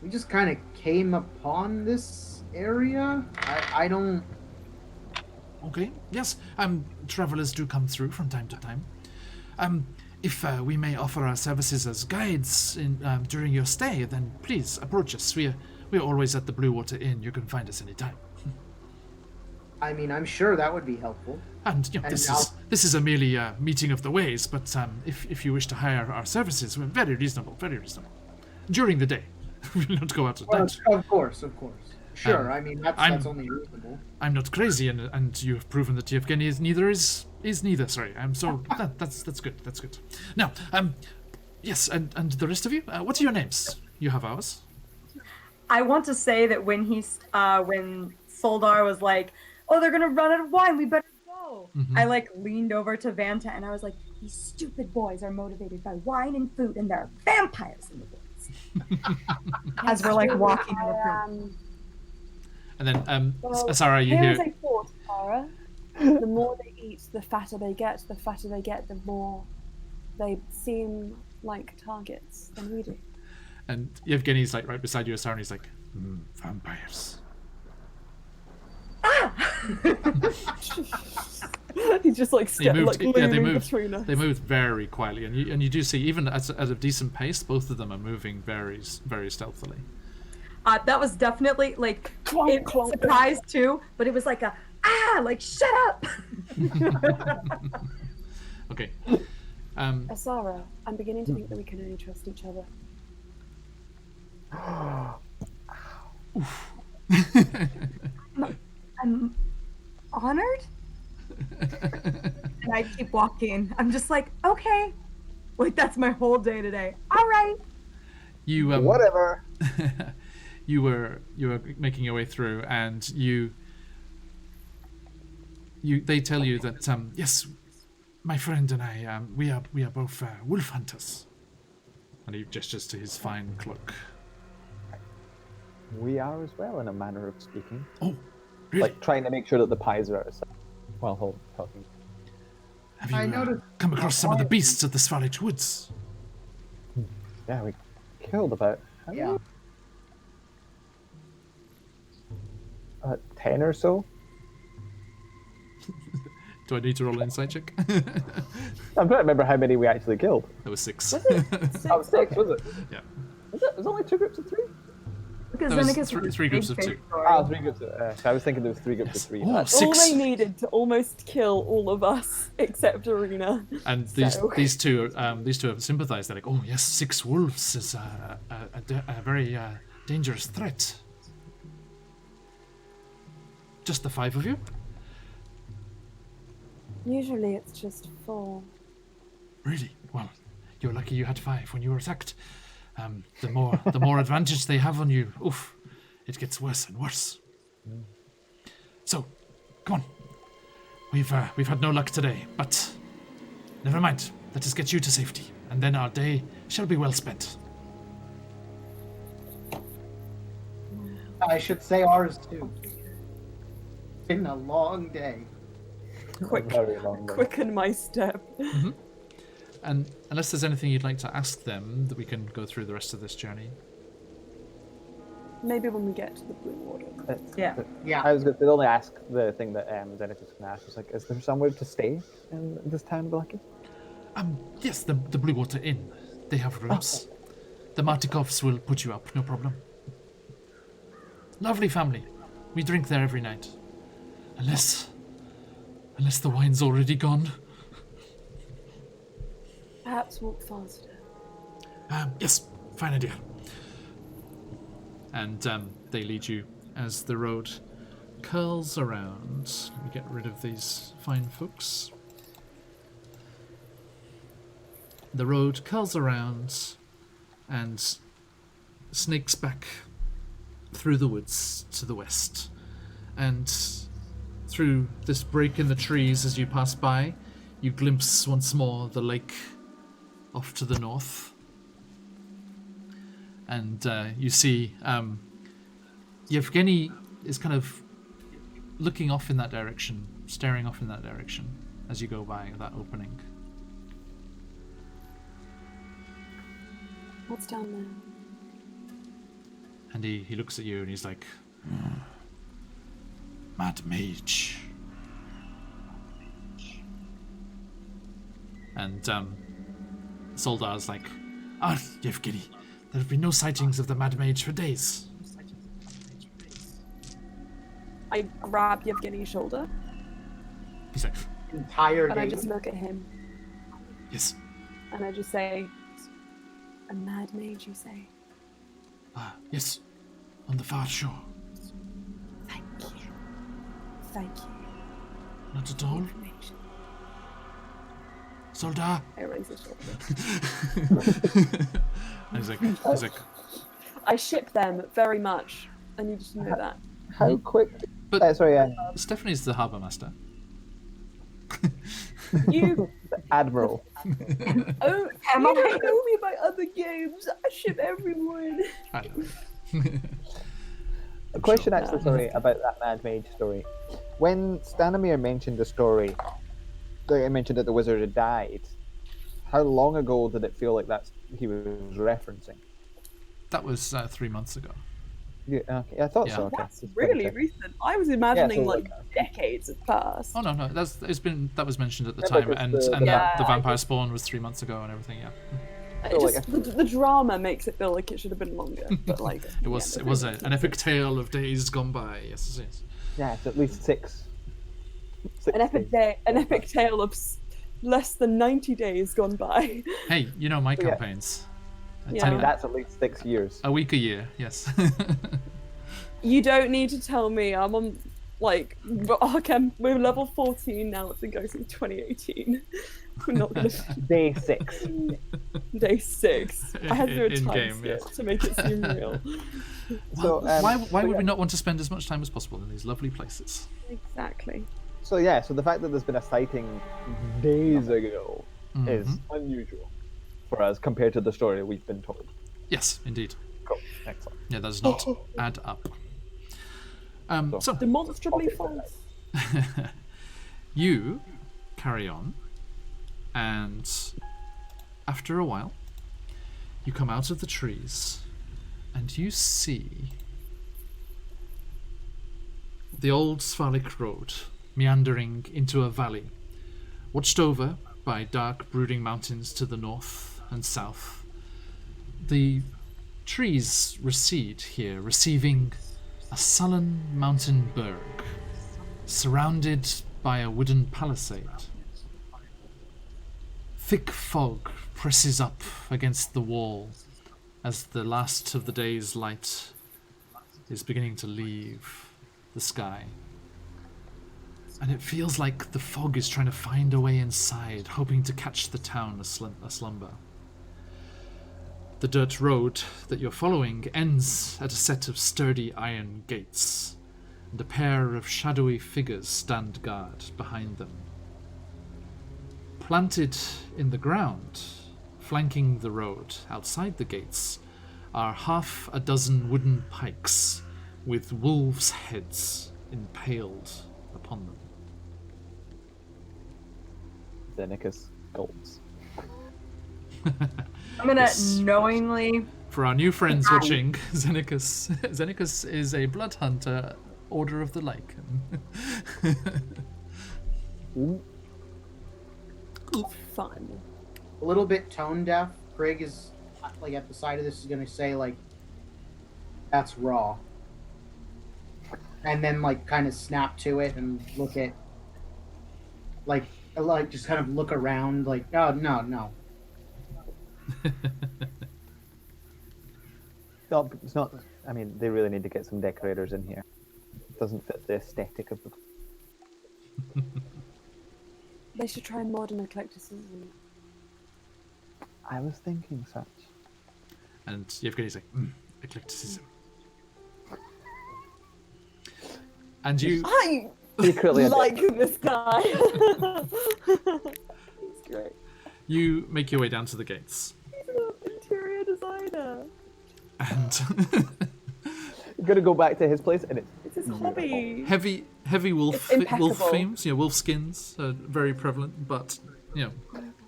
just kind of came upon this area. I don't. Okay. Yes. Travelers do come through from time to time. If we may offer our services as guides during your stay, then please approach us. We're always at the Blue Water Inn. You can find us anytime. I mean, I'm sure that would be helpful. And this is a merely meeting of the ways. But if you wish to hire our services, we're very reasonable. During the day, we'll not go out at night. Of course. Sure. I mean, that's only reasonable. I'm not crazy, and you have proven that Yevgeny is neither. Sorry, that's good. That's good. Now, yes, and the rest of you, what are your names? You have ours. I want to say that when when Soldar was like, "Oh, they're gonna run out of wine. We better go." Mm-hmm. I like leaned over to Vanta and I was like, "These stupid boys are motivated by wine and food, and there are vampires in the woods." As we're like walking in the room. And then, Well, Sarah, you here's hear. a thought, Sarah. The more they eat, the fatter they get. The fatter they get, the more they seem like targets than we do. And Yevgeny's like right beside you, Sarah, and he's like, vampires. He just like They moved. They moved. between us. They moved very quietly, and you do see even at a decent pace, both of them are moving very stealthily. That was definitely like Clonk, clonk. surprise too, but it was like like shut up. Okay. Asara, I'm beginning to think that we can only trust each other. I'm honored. And I keep walking. I'm just like, okay. Like that's my whole day today. All right. You Whatever. you were making your way through, and they tell you that yes, my friend and I we are both wolf hunters, and he gestures to his fine cloak. We are as well, in a manner of speaking. Oh, really? Like trying to make sure that the pies are out of sight while talking. Have I you noticed- come across some of the beasts of the Svalage Woods? Yeah, we killed about. Yeah. 10 or so. Do I need to roll an insight check? I'm trying to remember how many we actually killed. There was 6. Oh, 6, was it? Yeah. Was it? Was it only 2 groups of 3? Because There was Xenakis was three groups big of 2. fish story. Ah, 3 groups. I was thinking there was 3 groups Yes. of 3. Oh, That's- All 6. they needed to almost kill all of us except Arena. And So- these two have sympathized. They're like, oh yes, 6 wolves is a very dangerous threat. Just the 5 of you? Usually it's just 4. Really? Well, you're lucky you had 5 when you were attacked. The more advantage they have on you, oof, it gets worse and worse. So, come on. We've had no luck today, but never mind. Let us get you to safety, and then our day shall be well spent. I should say ours too. It's been a long day. Quick, Very long day. quicken my step. And unless there's anything you'd like to ask them, that we can go through the rest of this journey. Maybe when we get to the Blue Water. Yeah. Yeah. I was going to only ask the thing that Zenith was going to ask. Was like, is there somewhere to stay in this town of Lucky? Yes, the Blue Water Inn. They have rooms. The Martikovs will put you up, no problem. Lovely family. We drink there every night. Unless the wine's already gone. Perhaps walk faster. Yes, fine idea. And they lead you as the road curls around. Let me get rid of these fine folks. The road curls around and snakes back through the woods to the west. And through this break in the trees as you pass by, you glimpse once more the lake off to the north. And you see Yevgeny is kind of looking off in that direction, staring off in that direction as you go by that opening. What's down there? And he looks at you and he's like, Mad Mage. And Soldar's like, Yevgeny, there have been no sightings of the Mad Mage for days. I grab Yevgeny's shoulder He's like, Entire and day. I just look at him yes, and I just say, "A mad mage, you say?" yes, on the far shore. Thank you. Thank you. Not at all. Information. Soldar. I raise his shoulder. And he's like, I ship them very much. I need you to know that. How quick? But- Sorry, Stephanie's the harbour master. You Admiral. you don't know me by other games. I ship everyone. I know. A question actually, sorry, about that Mad Mage story. When Stanimir mentioned the story, like I mentioned that the wizard had died, how long ago did it feel like that's he was referencing? That was 3 months ago. Yeah, okay, I thought Yeah. so. Okay. That's Just really double check. recent. I was imagining so like decades had passed. Oh no, that was mentioned at the Yeah, time, because and the- and Yeah. the vampire spawn was 3 months ago and everything. Yeah, It So, like, just, the drama makes it feel like it should have been longer. But like it was an epic tale of days gone by. Yes, it is. Yeah, it's at least six. an epic days. day, an epic tale of less than 90 days gone by. Hey, you know my Yeah. campaigns. Yeah. I mean, that's at least 6 years. A week a year. Yes. You don't need to tell me. I'm on like we're level 14 now. It's been going since 2018. We're not gonna Day 6. day 6. I had to do a In time game, skip yes. to make it seem real. So, why would yeah. we not want to spend as much time as possible in these lovely places? Exactly. So yeah, so the fact that there's been a sighting days ago is unusual for us compared to the story we've been told. Yes, indeed. Cool. Excellent. Yeah, that does not add up. So Demonstrably Okay. false. you carry on, and after a while, you come out of the trees, and you see the old Svalek road, meandering into a valley, watched over by dark, brooding mountains to the north and south. The trees recede here, receiving a sullen mountain berg, surrounded by a wooden palisade. Thick fog presses up against the wall as the last of the day's light is beginning to leave the sky. And it feels like the fog is trying to find a way inside, hoping to catch the town aslumber. The dirt road that you're following ends at a set of sturdy iron gates, and a pair of shadowy figures stand guard behind them. Planted in the ground, flanking the road outside the gates, are half a dozen wooden pikes with wolves' heads impaled upon them. Zenicus gulps. I'm gonna Yes. knowingly. For our new friends watching, Zenicus is a blood hunter, Order of the Lichen. Fun. A little bit tone deaf. Craig is like at the side of this is gonna say like, "That's raw," and then like kind of snap to it and look at like just kind of look around like, "Oh no." No, it's not. I mean, they really need to get some decorators in here. It doesn't fit the aesthetic of the. They should try modern eclecticism. I was thinking such. And Yevgeny's like, eclecticism. And you... I Secretly, like this guy. He's great. You make your way down to the gates. He's an interior designer. And you're gonna go back to his place, and It's his hobby. heavy wolf It's impeccable. wolf themes, wolf skins are very prevalent, but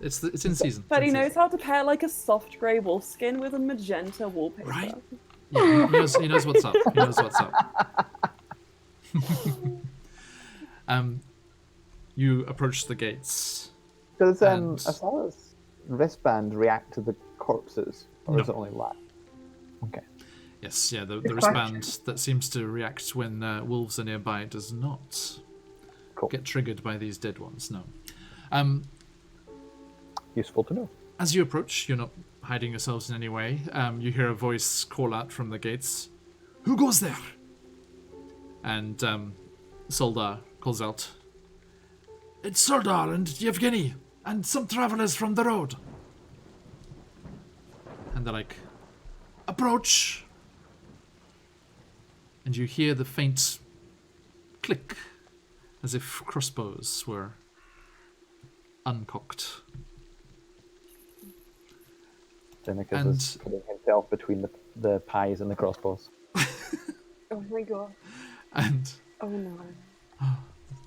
it's in season. But It's he in knows season. how to pair like a soft grey wolf skin with a magenta wallpaper. Right? Yeah, he knows what's up. He knows what's up. You approach the gates. Does And- Asala's wristband react to the corpses, or is it only light? Okay. Yes, yeah, the Good wristband that seems to react when wolves are nearby does not Cool. get triggered by these dead ones, no. Useful to know. As you approach, you're not hiding yourselves in any way. You hear a voice call out from the gates. Who goes there? And Soldar calls out, It's Soldar and Yevgeny, and some travelers from the road. And they're like, approach. And you hear the faint click, as if crossbows were uncocked. Zenicus is putting himself between the pies and the crossbows. Oh my god. And Oh no.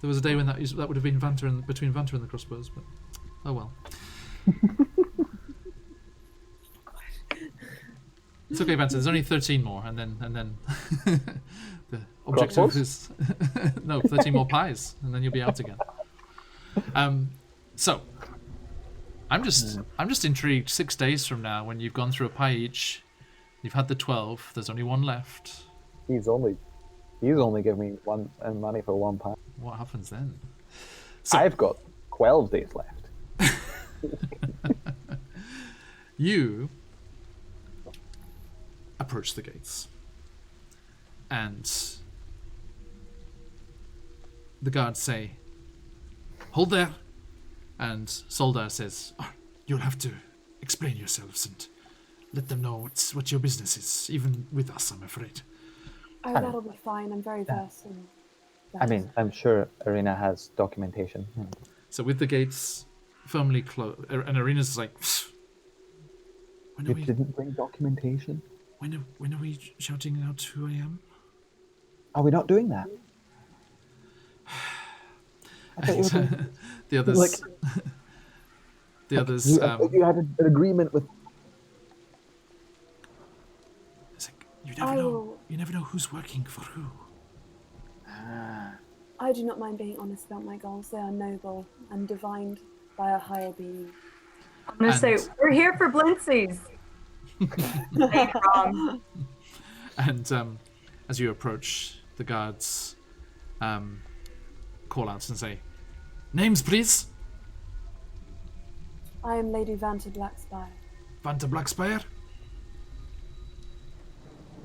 there was a day when that would have been between Vanta and the crossbows, but oh well. It's okay, Vanta. There's only 13 more, and then the objective Crossbows? is 13 more pies, and then you'll be out again. So I'm just intrigued. 6 days from now, when you've gone through a pie each, you've had the 12. There's only one left. He's only giving me one money for one pie. What happens then? So, I've got 12 days left. You approach the gates, and the guards say, "Hold there," and Soldar says, "You'll have to explain yourselves and let them know what your business is, even with us, I'm afraid." Oh, that'll be fine. I'm very versed in that. I mean, I'm sure Arena has documentation. So with the gates firmly closed, and Arena's like, You didn't bring documentation? when are we shouting out who I am? Are we not doing that? I thought you were doing- The others, Like- the others, I thought you had an agreement with. it's like, you I never know. will- You never know who's working for who. I do not mind being honest about my goals. They are noble and divined by a higher being. I'm gonna say And- we're here for blintsies. Saying it wrong. And as you approach, the guards call out and say, "Names, please." I am Lady Vanta Blackspire. Vanta Blackspire,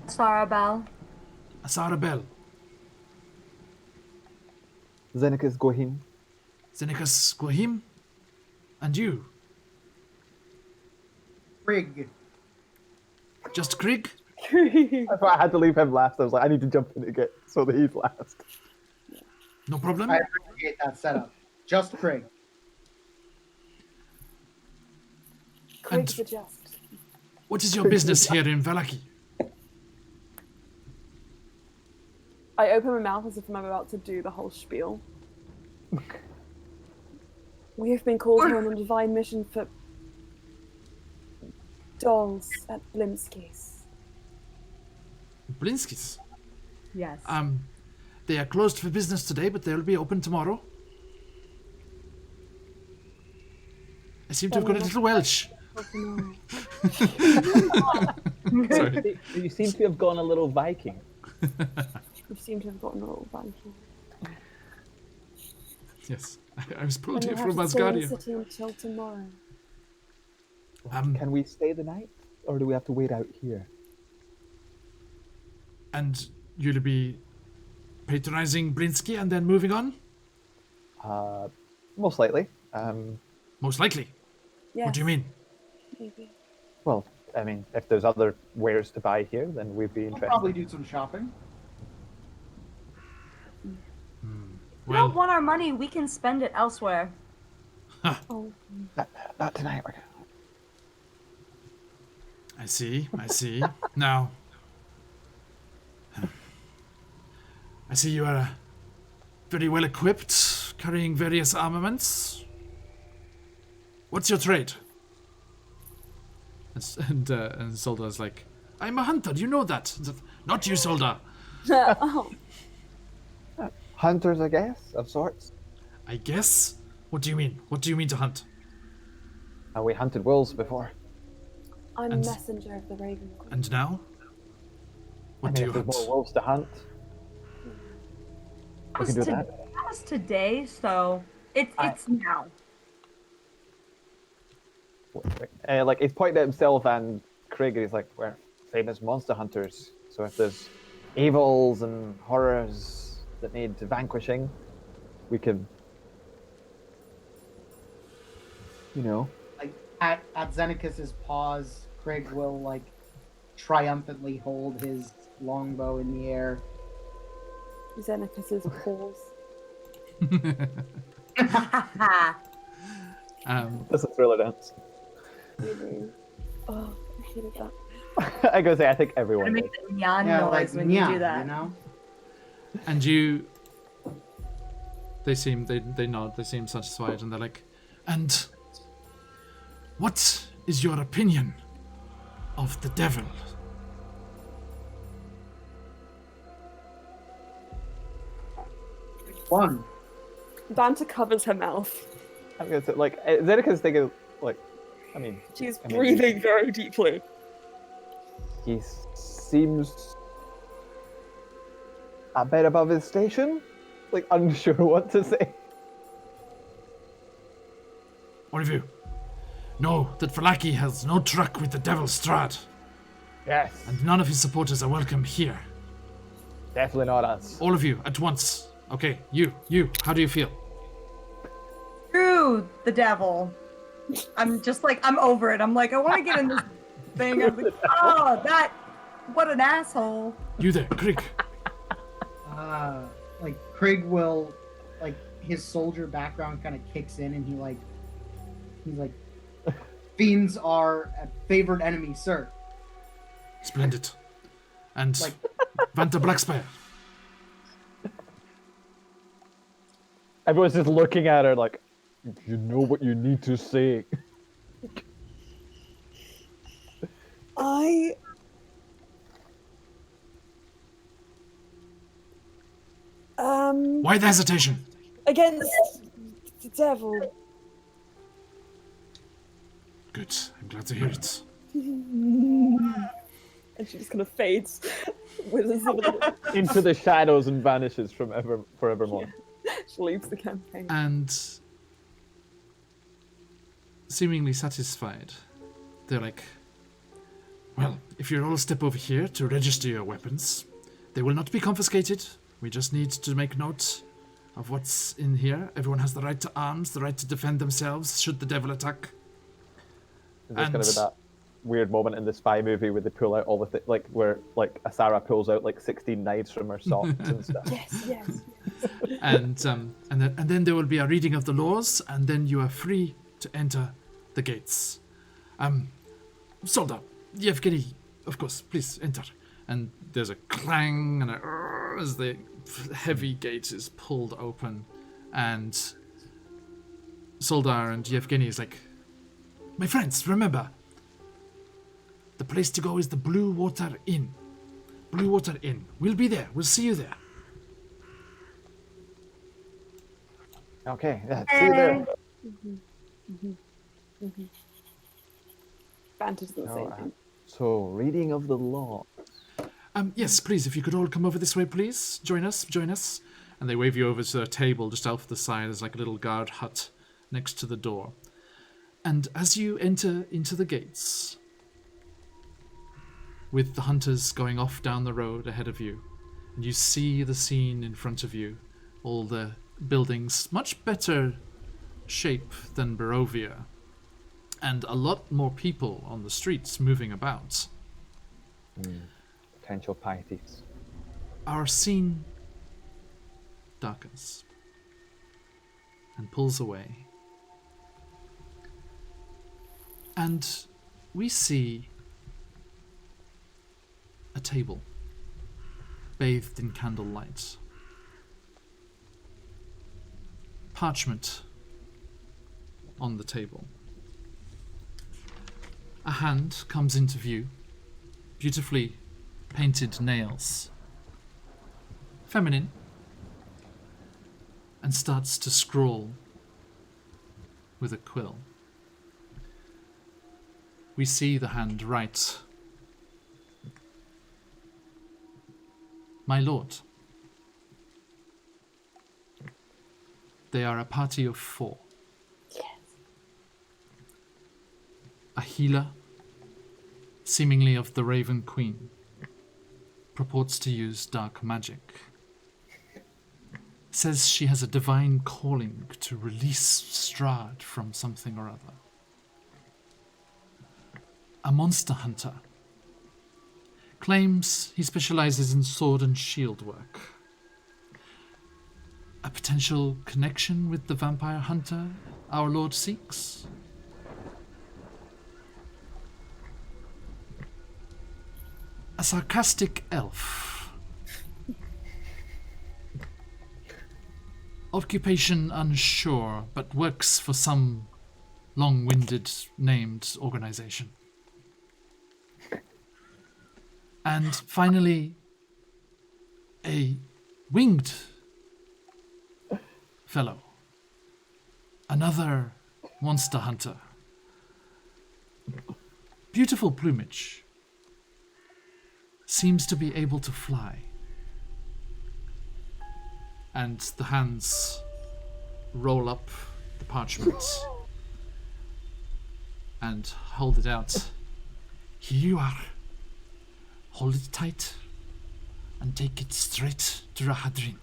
Sarah Bell. Asara Bell, Zeneca's Gohim. Zenekas Gohim, and you, Rig. just Krieg. That's why I had to leave him last. I was like, I need to jump in to get so that he's last. No problem. I appreciate that setup. Just Craig. Craig's the just. What is your business here in Valaki? I open my mouth as if I'm about to do the whole spiel. We have been called here on a divine mission for dolls at Blimsky's. Blinskis. Yes. They are closed for business today, but they'll be open tomorrow. I seem to have got a little Welsh. Sorry. You seem to have gone a little Viking. We seem to have gotten a little Viking. Yes, I was pulled And here we from have to stay in the Asgardia. city until tomorrow. Can we stay the night, or do we have to wait out here? And you'll be patronizing Blinsky and then moving on? Most likely. Most likely. Yes, What do you mean? maybe. Well, I mean, if there's other wares to buy here, then we'd be We'll interested. probably do some shopping. We don't Well, want our money. We can spend it elsewhere. Oh, Not tonight. I see. Now, I see you are very well equipped, carrying various armaments. What's your trade? And Soldar's like, I'm a hunter, you know that. Not you, Soldar. oh. Hunters, I guess, of sorts. I guess? What do you mean? What do you mean to hunt? We hunted wolves before. I'm And- a messenger of the Raven Queen. And now? What I do mean, you if there's hunt? more wolves to hunt, we can do that. That was today, so it's now. Like, he's pointing at himself and Craig, and he's like, we're famous monster hunters. So if there's evils and horrors that need vanquishing, we can, you know. Like at Xenakis's pause, Craig will like triumphantly hold his longbow in the air. Xenakis's paws. That's a thriller dance. Really. Oh, I hated that. I gotta say, I think I everyone did. make the yawn Yeah, noise like when you yeah, do that. you know. And you... They nod, they seem satisfied, and they're like, and what is your opinion of the devil? One. Vanta covers her mouth. I'm gonna say, like, Zenica's thinking, like, I mean, She's I mean, breathing very deeply. he seems a bit above his station. Like, unsure what to say. All of you know that Falaki has no truck with the devil Strahd, Yes. and none of his supporters are welcome here. Definitely not us. All of you, at once. Okay, you, how do you feel? Screw the devil. I'm just like, I'm over it. I'm like, I want to get in this thing. I'm like, oh, what an asshole. You there, Krieg. Like Craig will, like his soldier background kind of kicks in, and he's like, fiends are a favored enemy, sir. Splendid. And Like- Vanta Blackspire. Everyone's just looking at her like, you know what you need to say. I. Why the hesitation? Against the devil. Good. I'm glad to hear it. And she just kind of fades with a sort of Into the shadows and vanishes forevermore. she leaves the campaign. And seemingly satisfied, they're like, well, if you'll all step over here to register your weapons, they will not be confiscated. We just need to make note of what's in here. Everyone has the right to arms, the right to defend themselves should the devil attack. There's going to be that weird moment in the spy movie where they pull out all the where Asara pulls out 16 knives from her socks and stuff. Yes. And then there will be a reading of the laws, and then you are free to enter the gates. Soldier, Yevgeny, of course, please enter. And there's a clang and as the heavy gate is pulled open, and Soldar and Yevgeny is like, my friends, remember, the place to go is the Blue Water Inn. Blue Water Inn. We'll be there. We'll see you there. Okay, yeah, see you there. Banter's the same thing. So, reading of the law. Yes, please, if you could all come over this way, please. Join us. And they wave you over to a table just off the side. There's like a little guard hut next to the door. And as you enter into the gates, with the hunters going off down the road ahead of you, and you see the scene in front of you, all the buildings, much better shape than Barovia, and a lot more people on the streets moving about. Potential pieties. Our scene darkens and pulls away. And we see a table bathed in candlelight. Parchment on the table. A hand comes into view, beautifully painted nails, feminine, and starts to scrawl with a quill. We see the hand write, "My lord, they are a party of 4. Yes. A healer, seemingly of the Raven Queen, purports to use dark magic. Says she has a divine calling to release Strahd from something or other. A monster hunter. Claims he specializes in sword and shield work. A potential connection with the vampire hunter our lord seeks? A sarcastic elf. Occupation unsure, but works for some long-winded named organization. And finally, a winged fellow. Another monster hunter. Beautiful plumage. Seems to be able to fly. And the hands roll up the parchment and hold it out. Here you are. Hold it tight and take it straight to Rahadrin.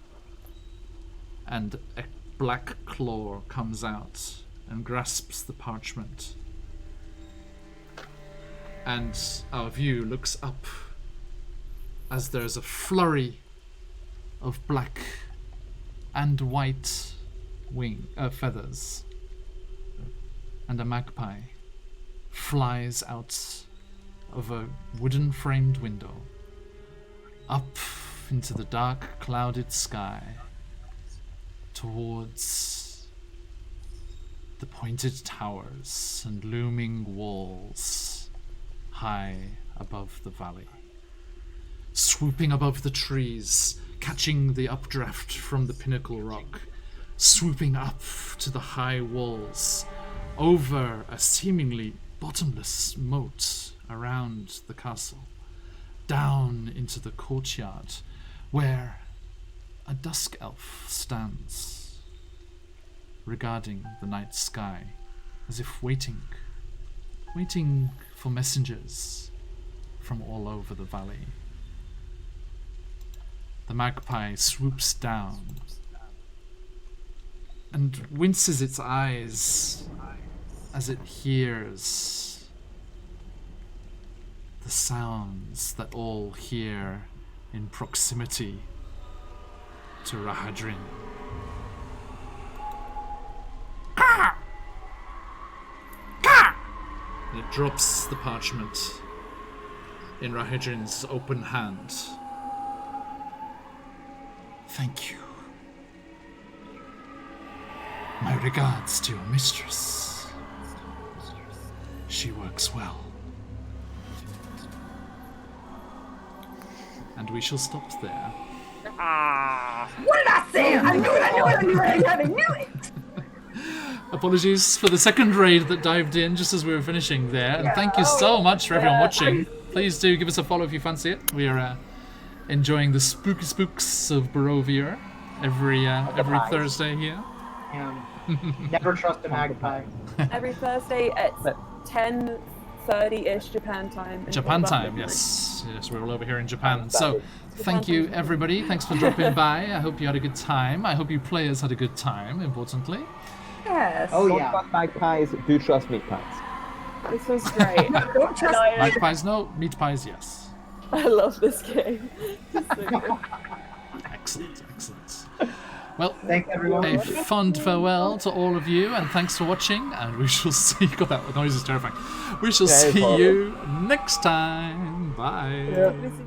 And a black claw comes out and grasps the parchment. And our view looks up as there's a flurry of black and white feathers. And a magpie flies out of a wooden framed window up into the dark clouded sky towards the pointed towers and looming walls high above the valley. Swooping above the trees, catching the updraft from the pinnacle rock, swooping up to the high walls, over a seemingly bottomless moat around the castle, down into the courtyard, where a dusk elf stands, regarding the night sky, as if waiting for messengers from all over the valley. The magpie swoops down and winces its eyes as it hears the sounds that all hear in proximity to Rahadrin. And it drops the parchment in Rahadrin's open hand. Thank you. My regards to your mistress. She works well. And we shall stop there. What did I say? I knew it! Apologies for the second raid that dived in just as we were finishing there. And thank you so much for everyone watching. Please do give us a follow if you fancy it. We are enjoying the spooky spooks of Barovia every Thursday here. Never trust a magpie. Every Thursday at 10:30-ish Japan time. Japan time, yes. Yes, we're all over here in Japan. So, thank you, everybody. Thanks for dropping by. I hope you had a good time. I hope you players had a good time, importantly. Yes. Oh, Don't yeah. trust magpies, do trust meat pies. This was great. Don't trust Magpies, no. Meat pies, yes. I love this game. It's so good. Excellent, excellent. Well, Thanks, everyone. a fond farewell to all of you, and thanks for watching, and we shall see... God, that noise is terrifying. We shall Yeah, it's see horrible. you next time. Bye. Yeah. This is-